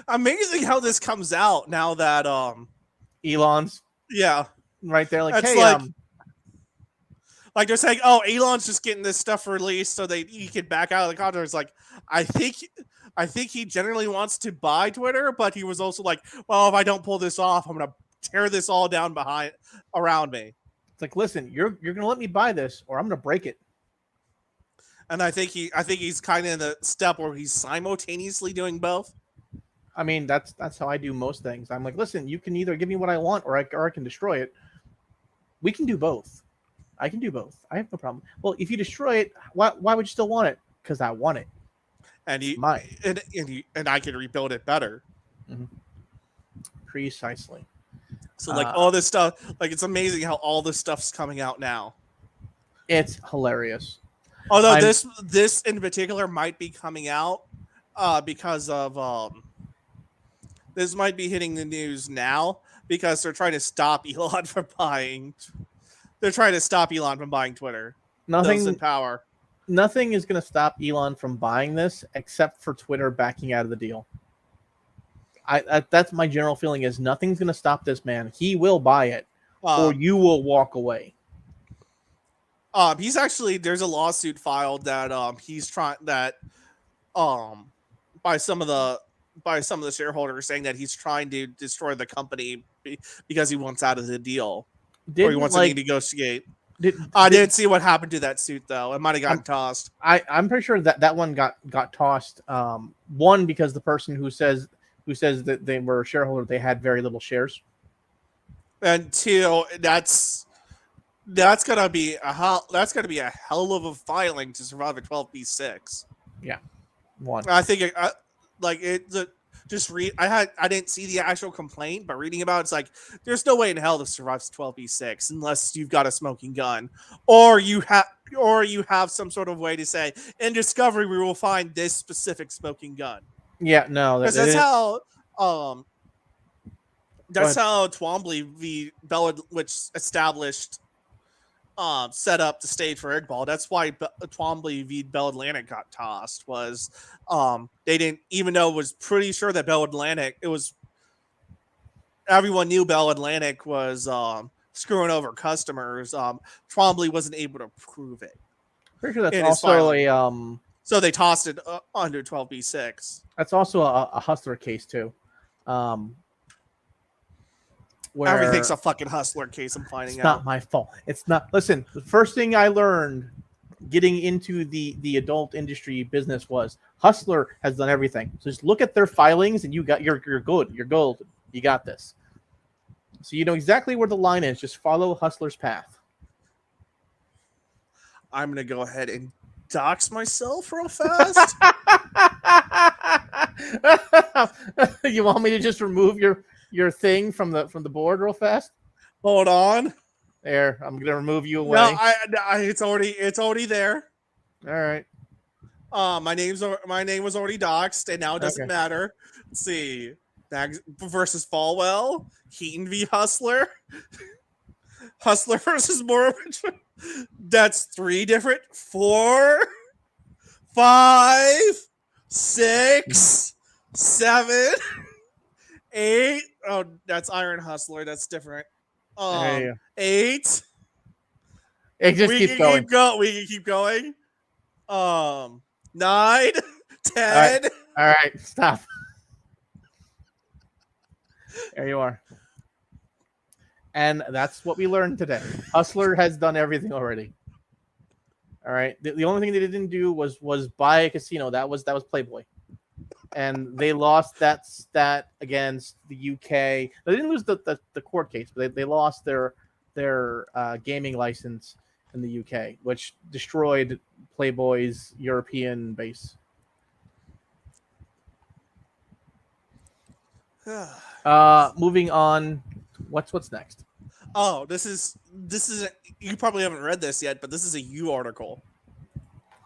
Amazing how this comes out now that Elon's right there. Like, hey, like they're saying, oh, Elon's just getting this stuff released so he can back out of the contract. It's like, I think he generally wants to buy Twitter, but he was also like, well, if I don't pull this off, I'm gonna tear this all down around me. It's like, listen, you're gonna let me buy this, or I'm gonna break it. And I think he's kind of in the step where he's simultaneously doing both. I mean, that's how I do most things. I'm like, listen, you can either give me what I want, or I can destroy it. We can do both. I can do both. I have no problem. Well, if you destroy it, why would you still want it? Because I want it. And It's mine. and I can rebuild it better. Mm-hmm. Precisely. So like all this stuff, like it's amazing how all this stuff's coming out now. It's hilarious. Although this in particular might be coming out because of this might be hitting the news now because they're trying to stop Elon from buying. They're trying to stop Elon from buying Twitter. Those in power. Nothing is going to stop Elon from buying this except for Twitter backing out of the deal. That's my general feeling is nothing's going to stop this man. He will buy it, or you will walk away. He's actually there's a lawsuit filed that he's trying that by some of the shareholders saying that he's trying to destroy the company because he wants out of the deal or he wants to negotiate. I didn't see what happened to that suit though. It might have gotten tossed. I'm pretty sure that one got tossed. One because the person who says that they were a shareholder, they had very little shares. And two, that's gonna be a hell of a filing to survive a 12b6. Yeah, one. I think just read. I didn't see the actual complaint, but reading about it's like there's no way in hell this survives 12b6 unless you've got a smoking gun, or you have some sort of way to say in discovery we will find this specific smoking gun. Yeah, no, that's how Twombly v. Bell, which established set up the stage for Eggball. That's why Twombly v. Bell Atlantic got tossed. Was they didn't even know, was pretty sure that Bell Atlantic, it was everyone knew Bell Atlantic was screwing over customers. Twombly wasn't able to prove it. Pretty sure that's also a so they tossed it under 12b6. That's also a hustler case too. Where everything's a fucking hustler case. I'm finding out. It's not my fault. It's not. Listen, the first thing I learned getting into the adult industry business was Hustler has done everything. So just look at their filings and you're good. You're golden. You got this. So you know exactly where the line is. Just follow Hustler's path. I'm gonna go ahead and dox myself real fast. You want me to just remove your thing from the board real fast? Hold on. There, I'm gonna remove you away. No, it's already there. All right. My name was already doxed, and now it doesn't matter. Let's see. Versus Falwell, Heaton v. Hustler. Hustler versus Moravich. That's 3 different. 4, 5, 6, 7, 8. Oh, that's Iron Hustler. That's different. 8. It just keeps going. We can keep going. 9, 10. All right, stop. There you are. And that's what we learned today. Hustler has done everything already. All right. The only thing they didn't do was buy a casino. That was Playboy. And they lost that stat against the UK. They didn't lose the court case, but they lost their gaming license in the UK, which destroyed Playboy's European base. Moving on. What's next? Oh, this is you probably haven't read this yet, but this is a U article.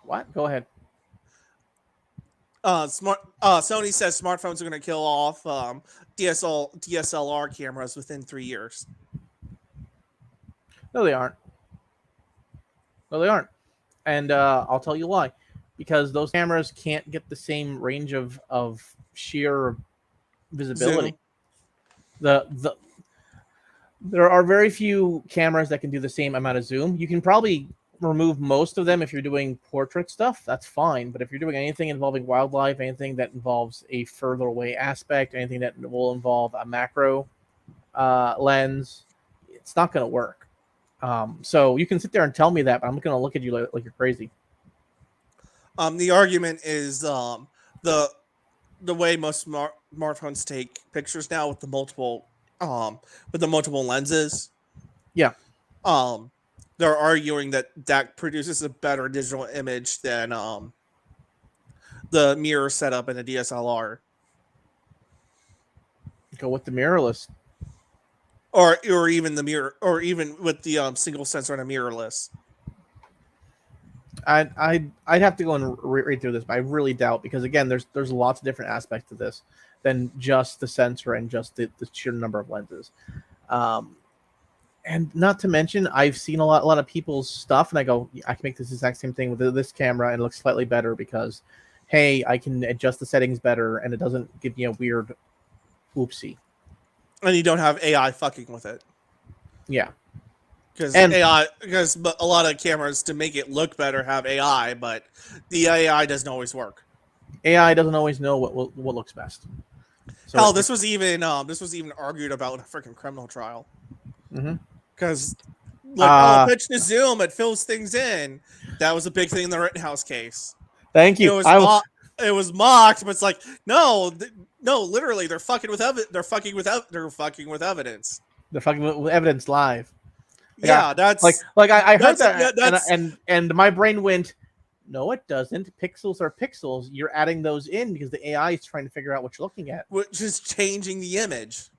What? Go ahead. Sony says smartphones are going to kill off DSLR cameras within 3 years. No, they aren't. And I'll tell you why. Because those cameras can't get the same range of sheer visibility. Zoom. There are very few cameras that can do the same amount of zoom. You can probably remove most of them if you're doing portrait stuff. That's fine. But if you're doing anything involving wildlife, anything that involves a further away aspect, anything that will involve a macro lens, it's not going to work. So you can sit there and tell me that, but I'm going to look at you like you're crazy. The argument is the the way most smartphones take pictures now with the multiple lenses. Yeah. Um, they're arguing that that produces a better digital image than the mirror setup in a DSLR, Go with the mirrorless. or even the mirror, or even with the single sensor and a mirrorless. I'd have to go and read through this, but I really doubt, because again, there's lots of different aspects to this than just the sensor and just the sheer number of lenses. And not to mention, I've seen a lot of people's stuff, and I go, I can make this exact same thing with this camera, and it looks slightly better because, hey, I can adjust the settings better, and it doesn't give me a weird oopsie. And you don't have AI fucking with it. Yeah. Because And a lot of cameras, to make it look better, have AI, but the AI doesn't always work. AI doesn't always know what looks best. So hell, this was even argued about in a freaking criminal trial. Because pitch to zoom, it fills things in. That was a big thing in the Rittenhouse case. Thank you. It was mocked, but it's like, no, literally, they're fucking with evidence. They're fucking with evidence. They're fucking with evidence live. Yeah, that's like I heard that, and my brain went, no, it doesn't. Pixels are pixels. You're adding those in because the AI is trying to figure out what you're looking at, which is changing the image.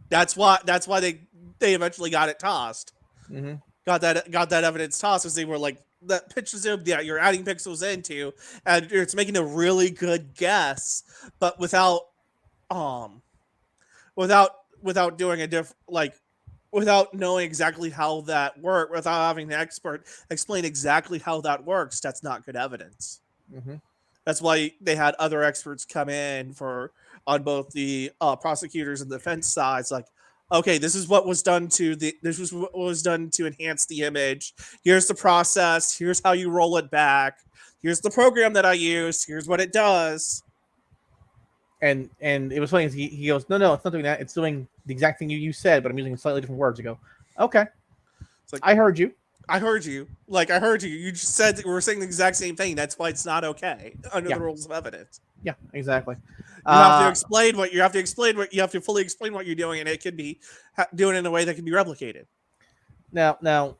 That's why they eventually got it tossed. Got that evidence tossed, because they were like, that picture zoom, yeah, you're adding pixels into, and it's making a really good guess, but without doing a without knowing exactly how that works, without having the expert explain exactly how that works, that's not good evidence. That's why they had other experts come in on both the prosecutors and defense sides, like, okay, this is what was done to enhance the image. Here's the process. Here's how you roll it back. Here's the program that I used. Here's what it does. And it was funny. He goes, no, it's not doing that. It's doing the exact thing you said, but I'm using slightly different words. I go, okay. It's like, I heard you. Like, I heard you. You just said that we were saying the exact same thing. That's why it's not okay under the rules of evidence. Yeah, exactly. You have to explain what you have to fully explain what you're doing, and it could be doing it in a way that can be replicated. Now,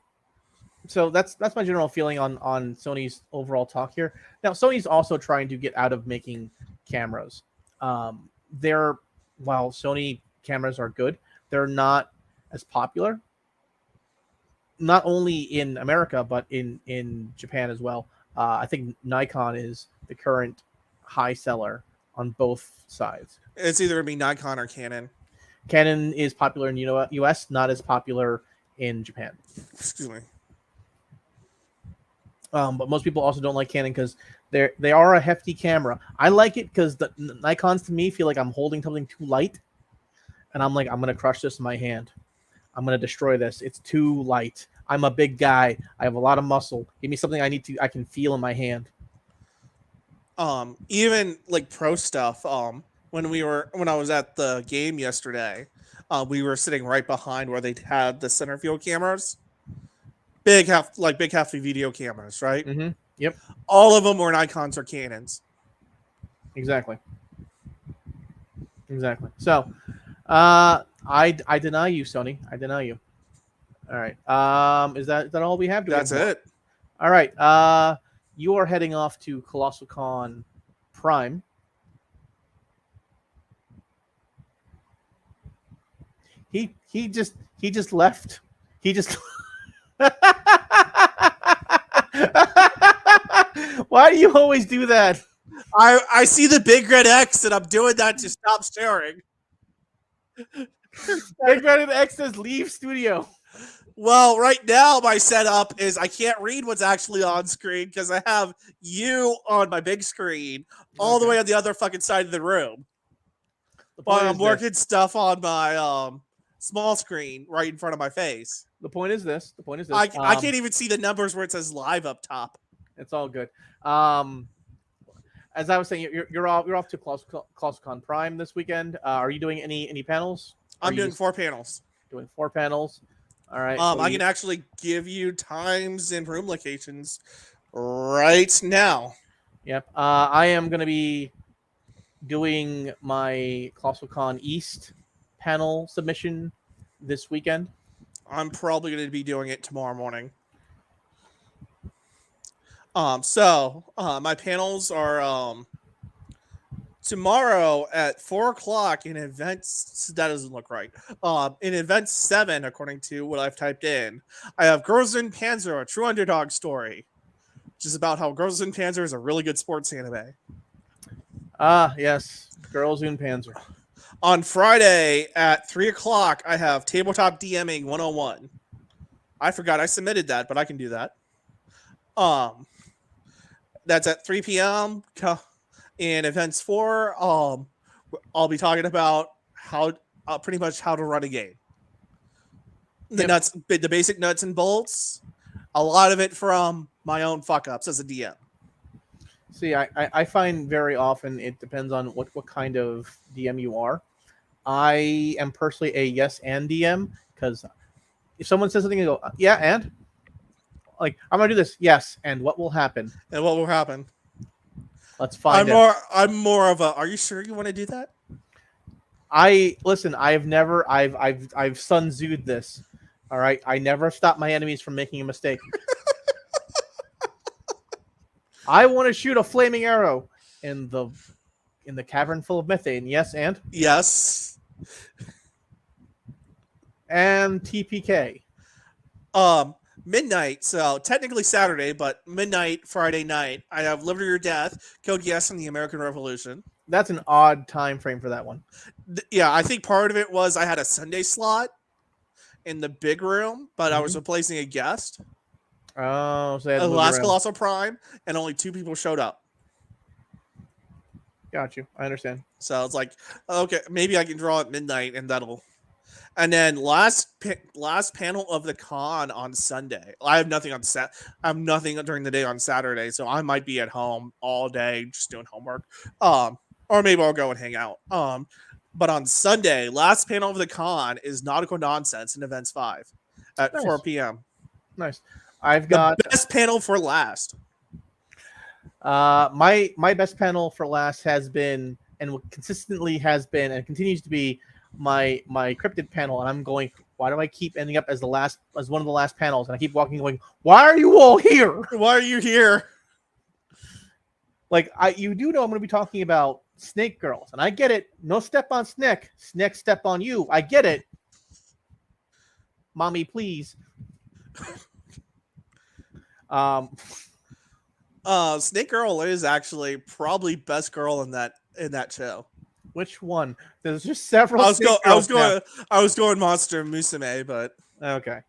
so that's my general feeling on Sony's overall talk here. Now, Sony's also trying to get out of making cameras. While Sony cameras are good, they're not as popular. Not only in America, but in Japan as well. I think Nikon is the current high seller on both sides. It's either going to be Nikon or Canon. Canon is popular in US, not as popular in Japan. Excuse me. But most people also don't like Canon because they are a hefty camera. I like it because the Nikons, to me, feel like I'm holding something too light, and I'm like, I'm gonna crush this in my hand. I'm gonna destroy this. It's too light. I'm a big guy. I have a lot of muscle. Give me something I can feel in my hand. Even like pro stuff. When I was at the game yesterday, we were sitting right behind where they had the center field cameras. Big hefty video cameras, right? Yep. All of them were Nikons or Canons. Exactly. So, I deny you, Sony. I deny you. All right. Is that all we have? That's it. All right. You are heading off to Colossal Con Prime. He just left. He just. Why do you always do that? I see the big red X, and I'm doing that to stop staring. Big red X says leave studio. Well, right now my setup is I can't read what's actually on screen because I have you on my big screen all the way on the other fucking side of the room. While I'm working stuff on my small screen right in front of my face. The point is this. I can't even see the numbers where it says live up top. It's all good. As I was saying, you're off to Colossal Con Prime this weekend. Are you doing any panels? I'm doing 4 panels. Doing 4 panels. All right. I can actually give you times and room locations right now. Yep. I am going to be doing my Colossal Con East panel submission this weekend. I'm probably going to be doing it tomorrow morning. My panels are tomorrow at 4:00 in events. That doesn't look right. In event 7, according to what I've typed in, I have Girls in Panzer, a true underdog story, which is about how Girls in Panzer is a really good sports anime. Ah, yes, Girls in Panzer. On Friday at 3:00, I have Tabletop DMing 101. I forgot I submitted that, but I can do that. That's at 3 p.m. In events 4. I'll be talking about how pretty much how to run a game. The basic nuts and bolts. A lot of it from my own fuck ups as a DM. See, I find very often it depends on what kind of DM you are. I am personally a yes and DM because if someone says something, I go, yeah, and? Like, I'm going to do this. Yes, and what will happen? And what will happen? Let's find out. I'm more of a, are you sure you want to do that? Listen, I've Sun Tzu'd this. All right. I never stop my enemies from making a mistake. I want to shoot a flaming arrow in the cavern full of methane. Yes, and? Yes. And TPK. Midnight, so technically Saturday, but midnight Friday night, I have Liberty or Death, Code Yes, and the American Revolution. That's an odd time frame for that one. Yeah, I think part of it was I had a Sunday slot in the big room, but I was replacing a guest. Oh, so they had the last Colossal Prime, and only 2 people showed up. Got you. I understand. So it's like, okay, maybe I can draw at midnight, and that'll. And then last panel of the con on Sunday. I have nothing on I have nothing during the day on Saturday, so I might be at home all day just doing homework. Or maybe I'll go and hang out. But on Sunday, last panel of the con is Nautical Nonsense in Events 5 at 4 p.m. Nice. I've got the best panel for last. My best panel for last has been and consistently has been and continues to be my cryptid panel, and I'm going, why do I keep ending up as one of the last panels? And I keep walking going, why are you all here? Why are you here? Like, you do know I'm going to be talking about Snake Girls, and I get it. No step on Snake. Snake step on you. I get it. Mommy, please. Snake Girl is actually probably best girl in that show. Which one? There's just several. I was going Monster Musume, but okay.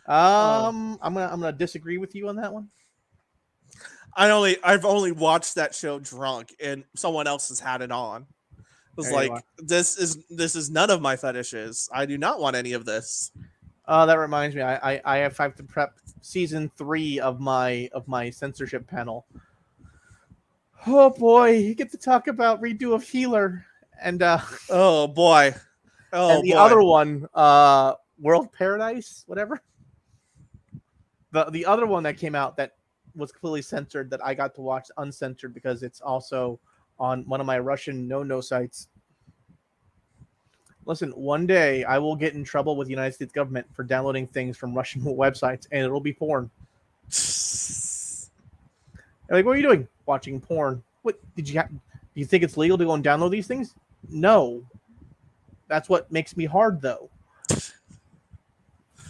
I'm gonna disagree with you on that one. I've only watched that show drunk, and someone else has had it on. It was like, this is none of my fetishes. I do not want any of this. That reminds me, I have to prep season 3 of my censorship panel. Oh boy, you get to talk about Redo of Healer and oh boy. Oh, and the other one, World Paradise, whatever. The other one that came out that was completely censored that I got to watch uncensored because it's also on one of my Russian no sites. Listen, one day I will get in trouble with the United States government for downloading things from Russian websites, and it'll be porn. Like, what are you doing? Watching porn. What did you have? Do you think it's legal to go and download these things? No. That's what makes me hard, though.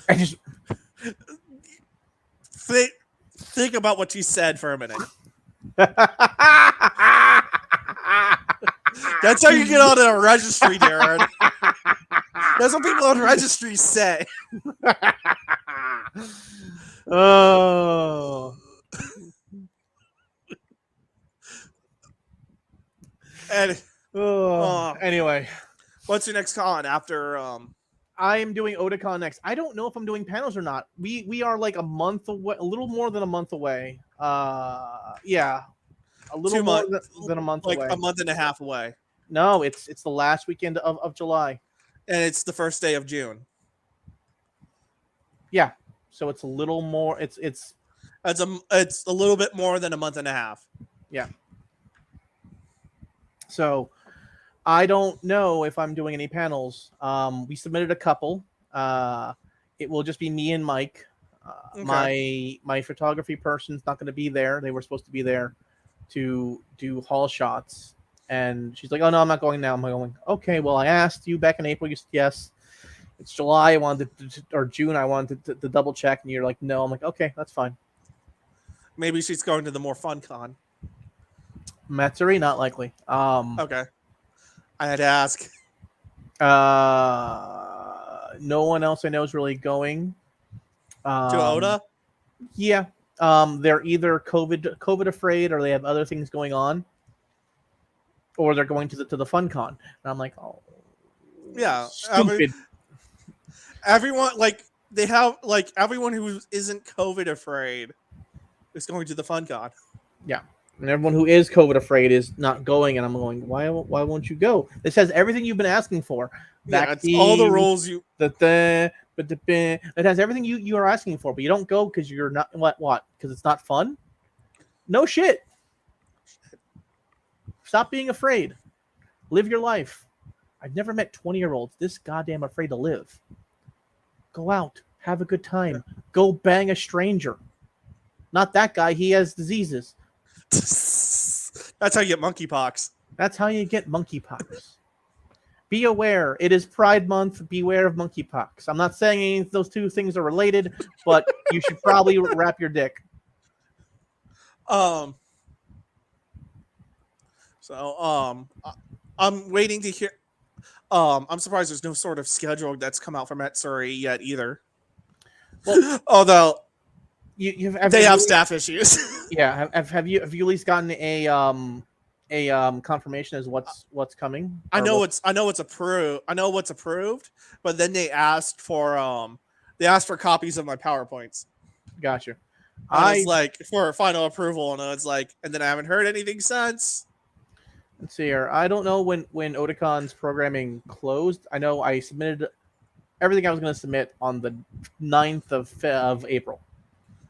I just think about what you said for a minute. That's how you get on a registry, Darren. That's what people on registries say. Oh. Anyway, what's your next con after? I am doing Otakon next. I don't know if I'm doing panels or not. We are like a month away, a little more than a month away. Yeah, a little more than a month away. Like a month and a half away. No, it's the last weekend of July, and it's the first day of June. Yeah, so it's a little more. It's It's a little bit more than a month and a half. Yeah. So I don't know if I'm doing any panels. We submitted a couple. It will just be me and Mike. My photography person's not going to be there. They were supposed to be there to do haul shots, and she's like, "Oh no, I'm not going now." I'm going, "Okay, well, I asked you back in April. You said yes. It's July. I wanted or June. I wanted to double check, and you're like, no." I'm like, "Okay, that's fine." Maybe she's going to the more fun con. Matsuri, not likely. Okay, I had to ask. No one else I know is really going. To Oda? Yeah. They're either COVID afraid, or they have other things going on, or they're going to the fun con. And I'm like, oh, Yeah. stupid. Everyone, like, they have, like, everyone who isn't COVID afraid is going to the fun con. Yeah. And everyone who is COVID afraid is not going, and I'm going, why won't you go? This has everything you've been asking for. Yeah, it's all the rules you. It has everything you are asking for, but you don't go because you're not what? Because it's not fun? No shit. Stop being afraid. Live your life. I've never met 20-year-olds this goddamn afraid to live. Go out. Have a good time. Go bang a stranger. Not that guy. He has diseases. That's how you get monkeypox. That's how you get monkeypox. Be aware. It is Pride Month. Beware of monkeypox. I'm not saying those two things are related, but you should probably wrap your dick. So I'm waiting to hear. I'm surprised there's no sort of schedule that's come out from Matsuri yet either. Well, although they have staff issues. Yeah, have you at least gotten a confirmation as what's coming? I know it's approved. I know what's approved, but then they asked for copies of my PowerPoints. Gotcha. I was like for final approval, and it's like, and then I haven't heard anything since. Let's see here. I don't know when Otacon's programming closed. I know I submitted everything I was going to submit on the 9th of April.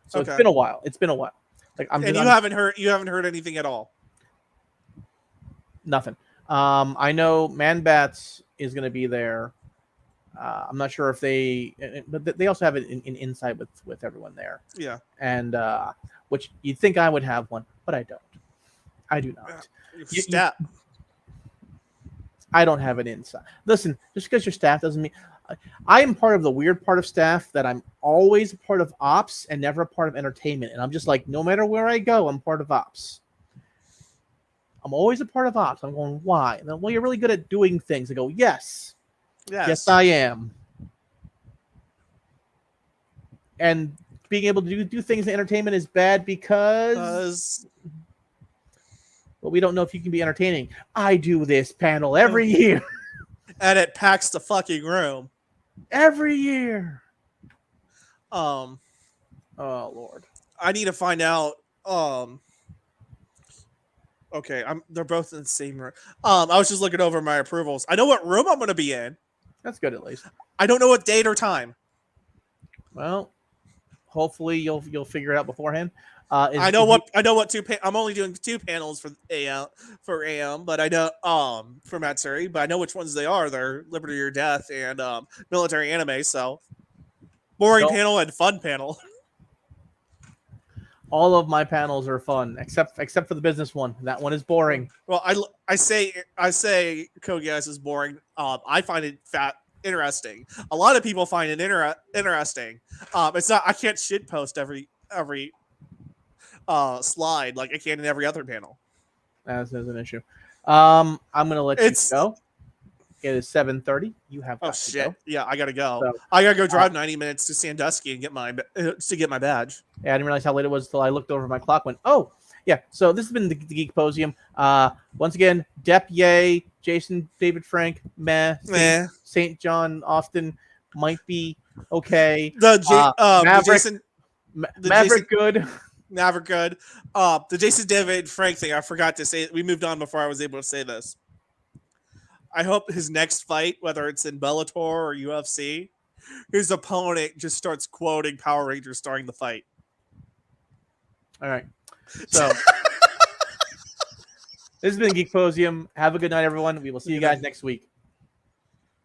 So It's been a while. Like you haven't heard anything at all. Nothing. I know Man-Bats is going to be there. I'm not sure if but they also have an inside with everyone there. Yeah. And which you'd think I would have one, but I don't. I do not. I don't have an inside. Listen, just because your staff doesn't mean I am part of the weird part of staff that I'm always a part of ops and never a part of entertainment. And I'm just like, no matter where I go, I'm part of ops. I'm always a part of ops. I'm going, why? And then, well, you're really good at doing things. I go, yes. Yes, I am. And being able to do things in entertainment is bad because but we don't know if you can be entertaining. I do this panel every year. And it packs the fucking room. Every year. Oh Lord. I need to find out. Okay, they're both in the same room. I was just looking over my approvals. I know what room I'm gonna be in. That's good at least. I don't know what date or time. Well, hopefully you'll figure it out beforehand. I know what I'm only doing 2 panels for AM, but I know for Matsuri, but I know which ones they are. They're Liberty or Death and military anime. So boring panel and fun panel. All of my panels are fun, except for the business one. That one is boring. Well, I say Kogias is boring. I find it interesting. A lot of people find it interesting. It's not. I can't shit post every slide like I can in every other panel. That's an issue. I'm gonna let you go. It is 7:30. You have to go. Yeah, I gotta go. So, I gotta go drive 90 minutes to Sandusky and get my badge. Yeah, I didn't realize how late it was until I looked over my clock. Went, oh yeah. So this has been the Geek-Posium. Once again, Depp, yay. Jason, David, Frank, meh. St. John, Austin might be okay. Maverick, good. Maverick, good. The Jason, David, Frank thing, I forgot to say. We moved on before I was able to say this. I hope his next fight, whether it's in Bellator or UFC, his opponent just starts quoting Power Rangers starring the fight. All right. So this has been Geek-Posium. Have a good night, everyone. We will see you guys next week.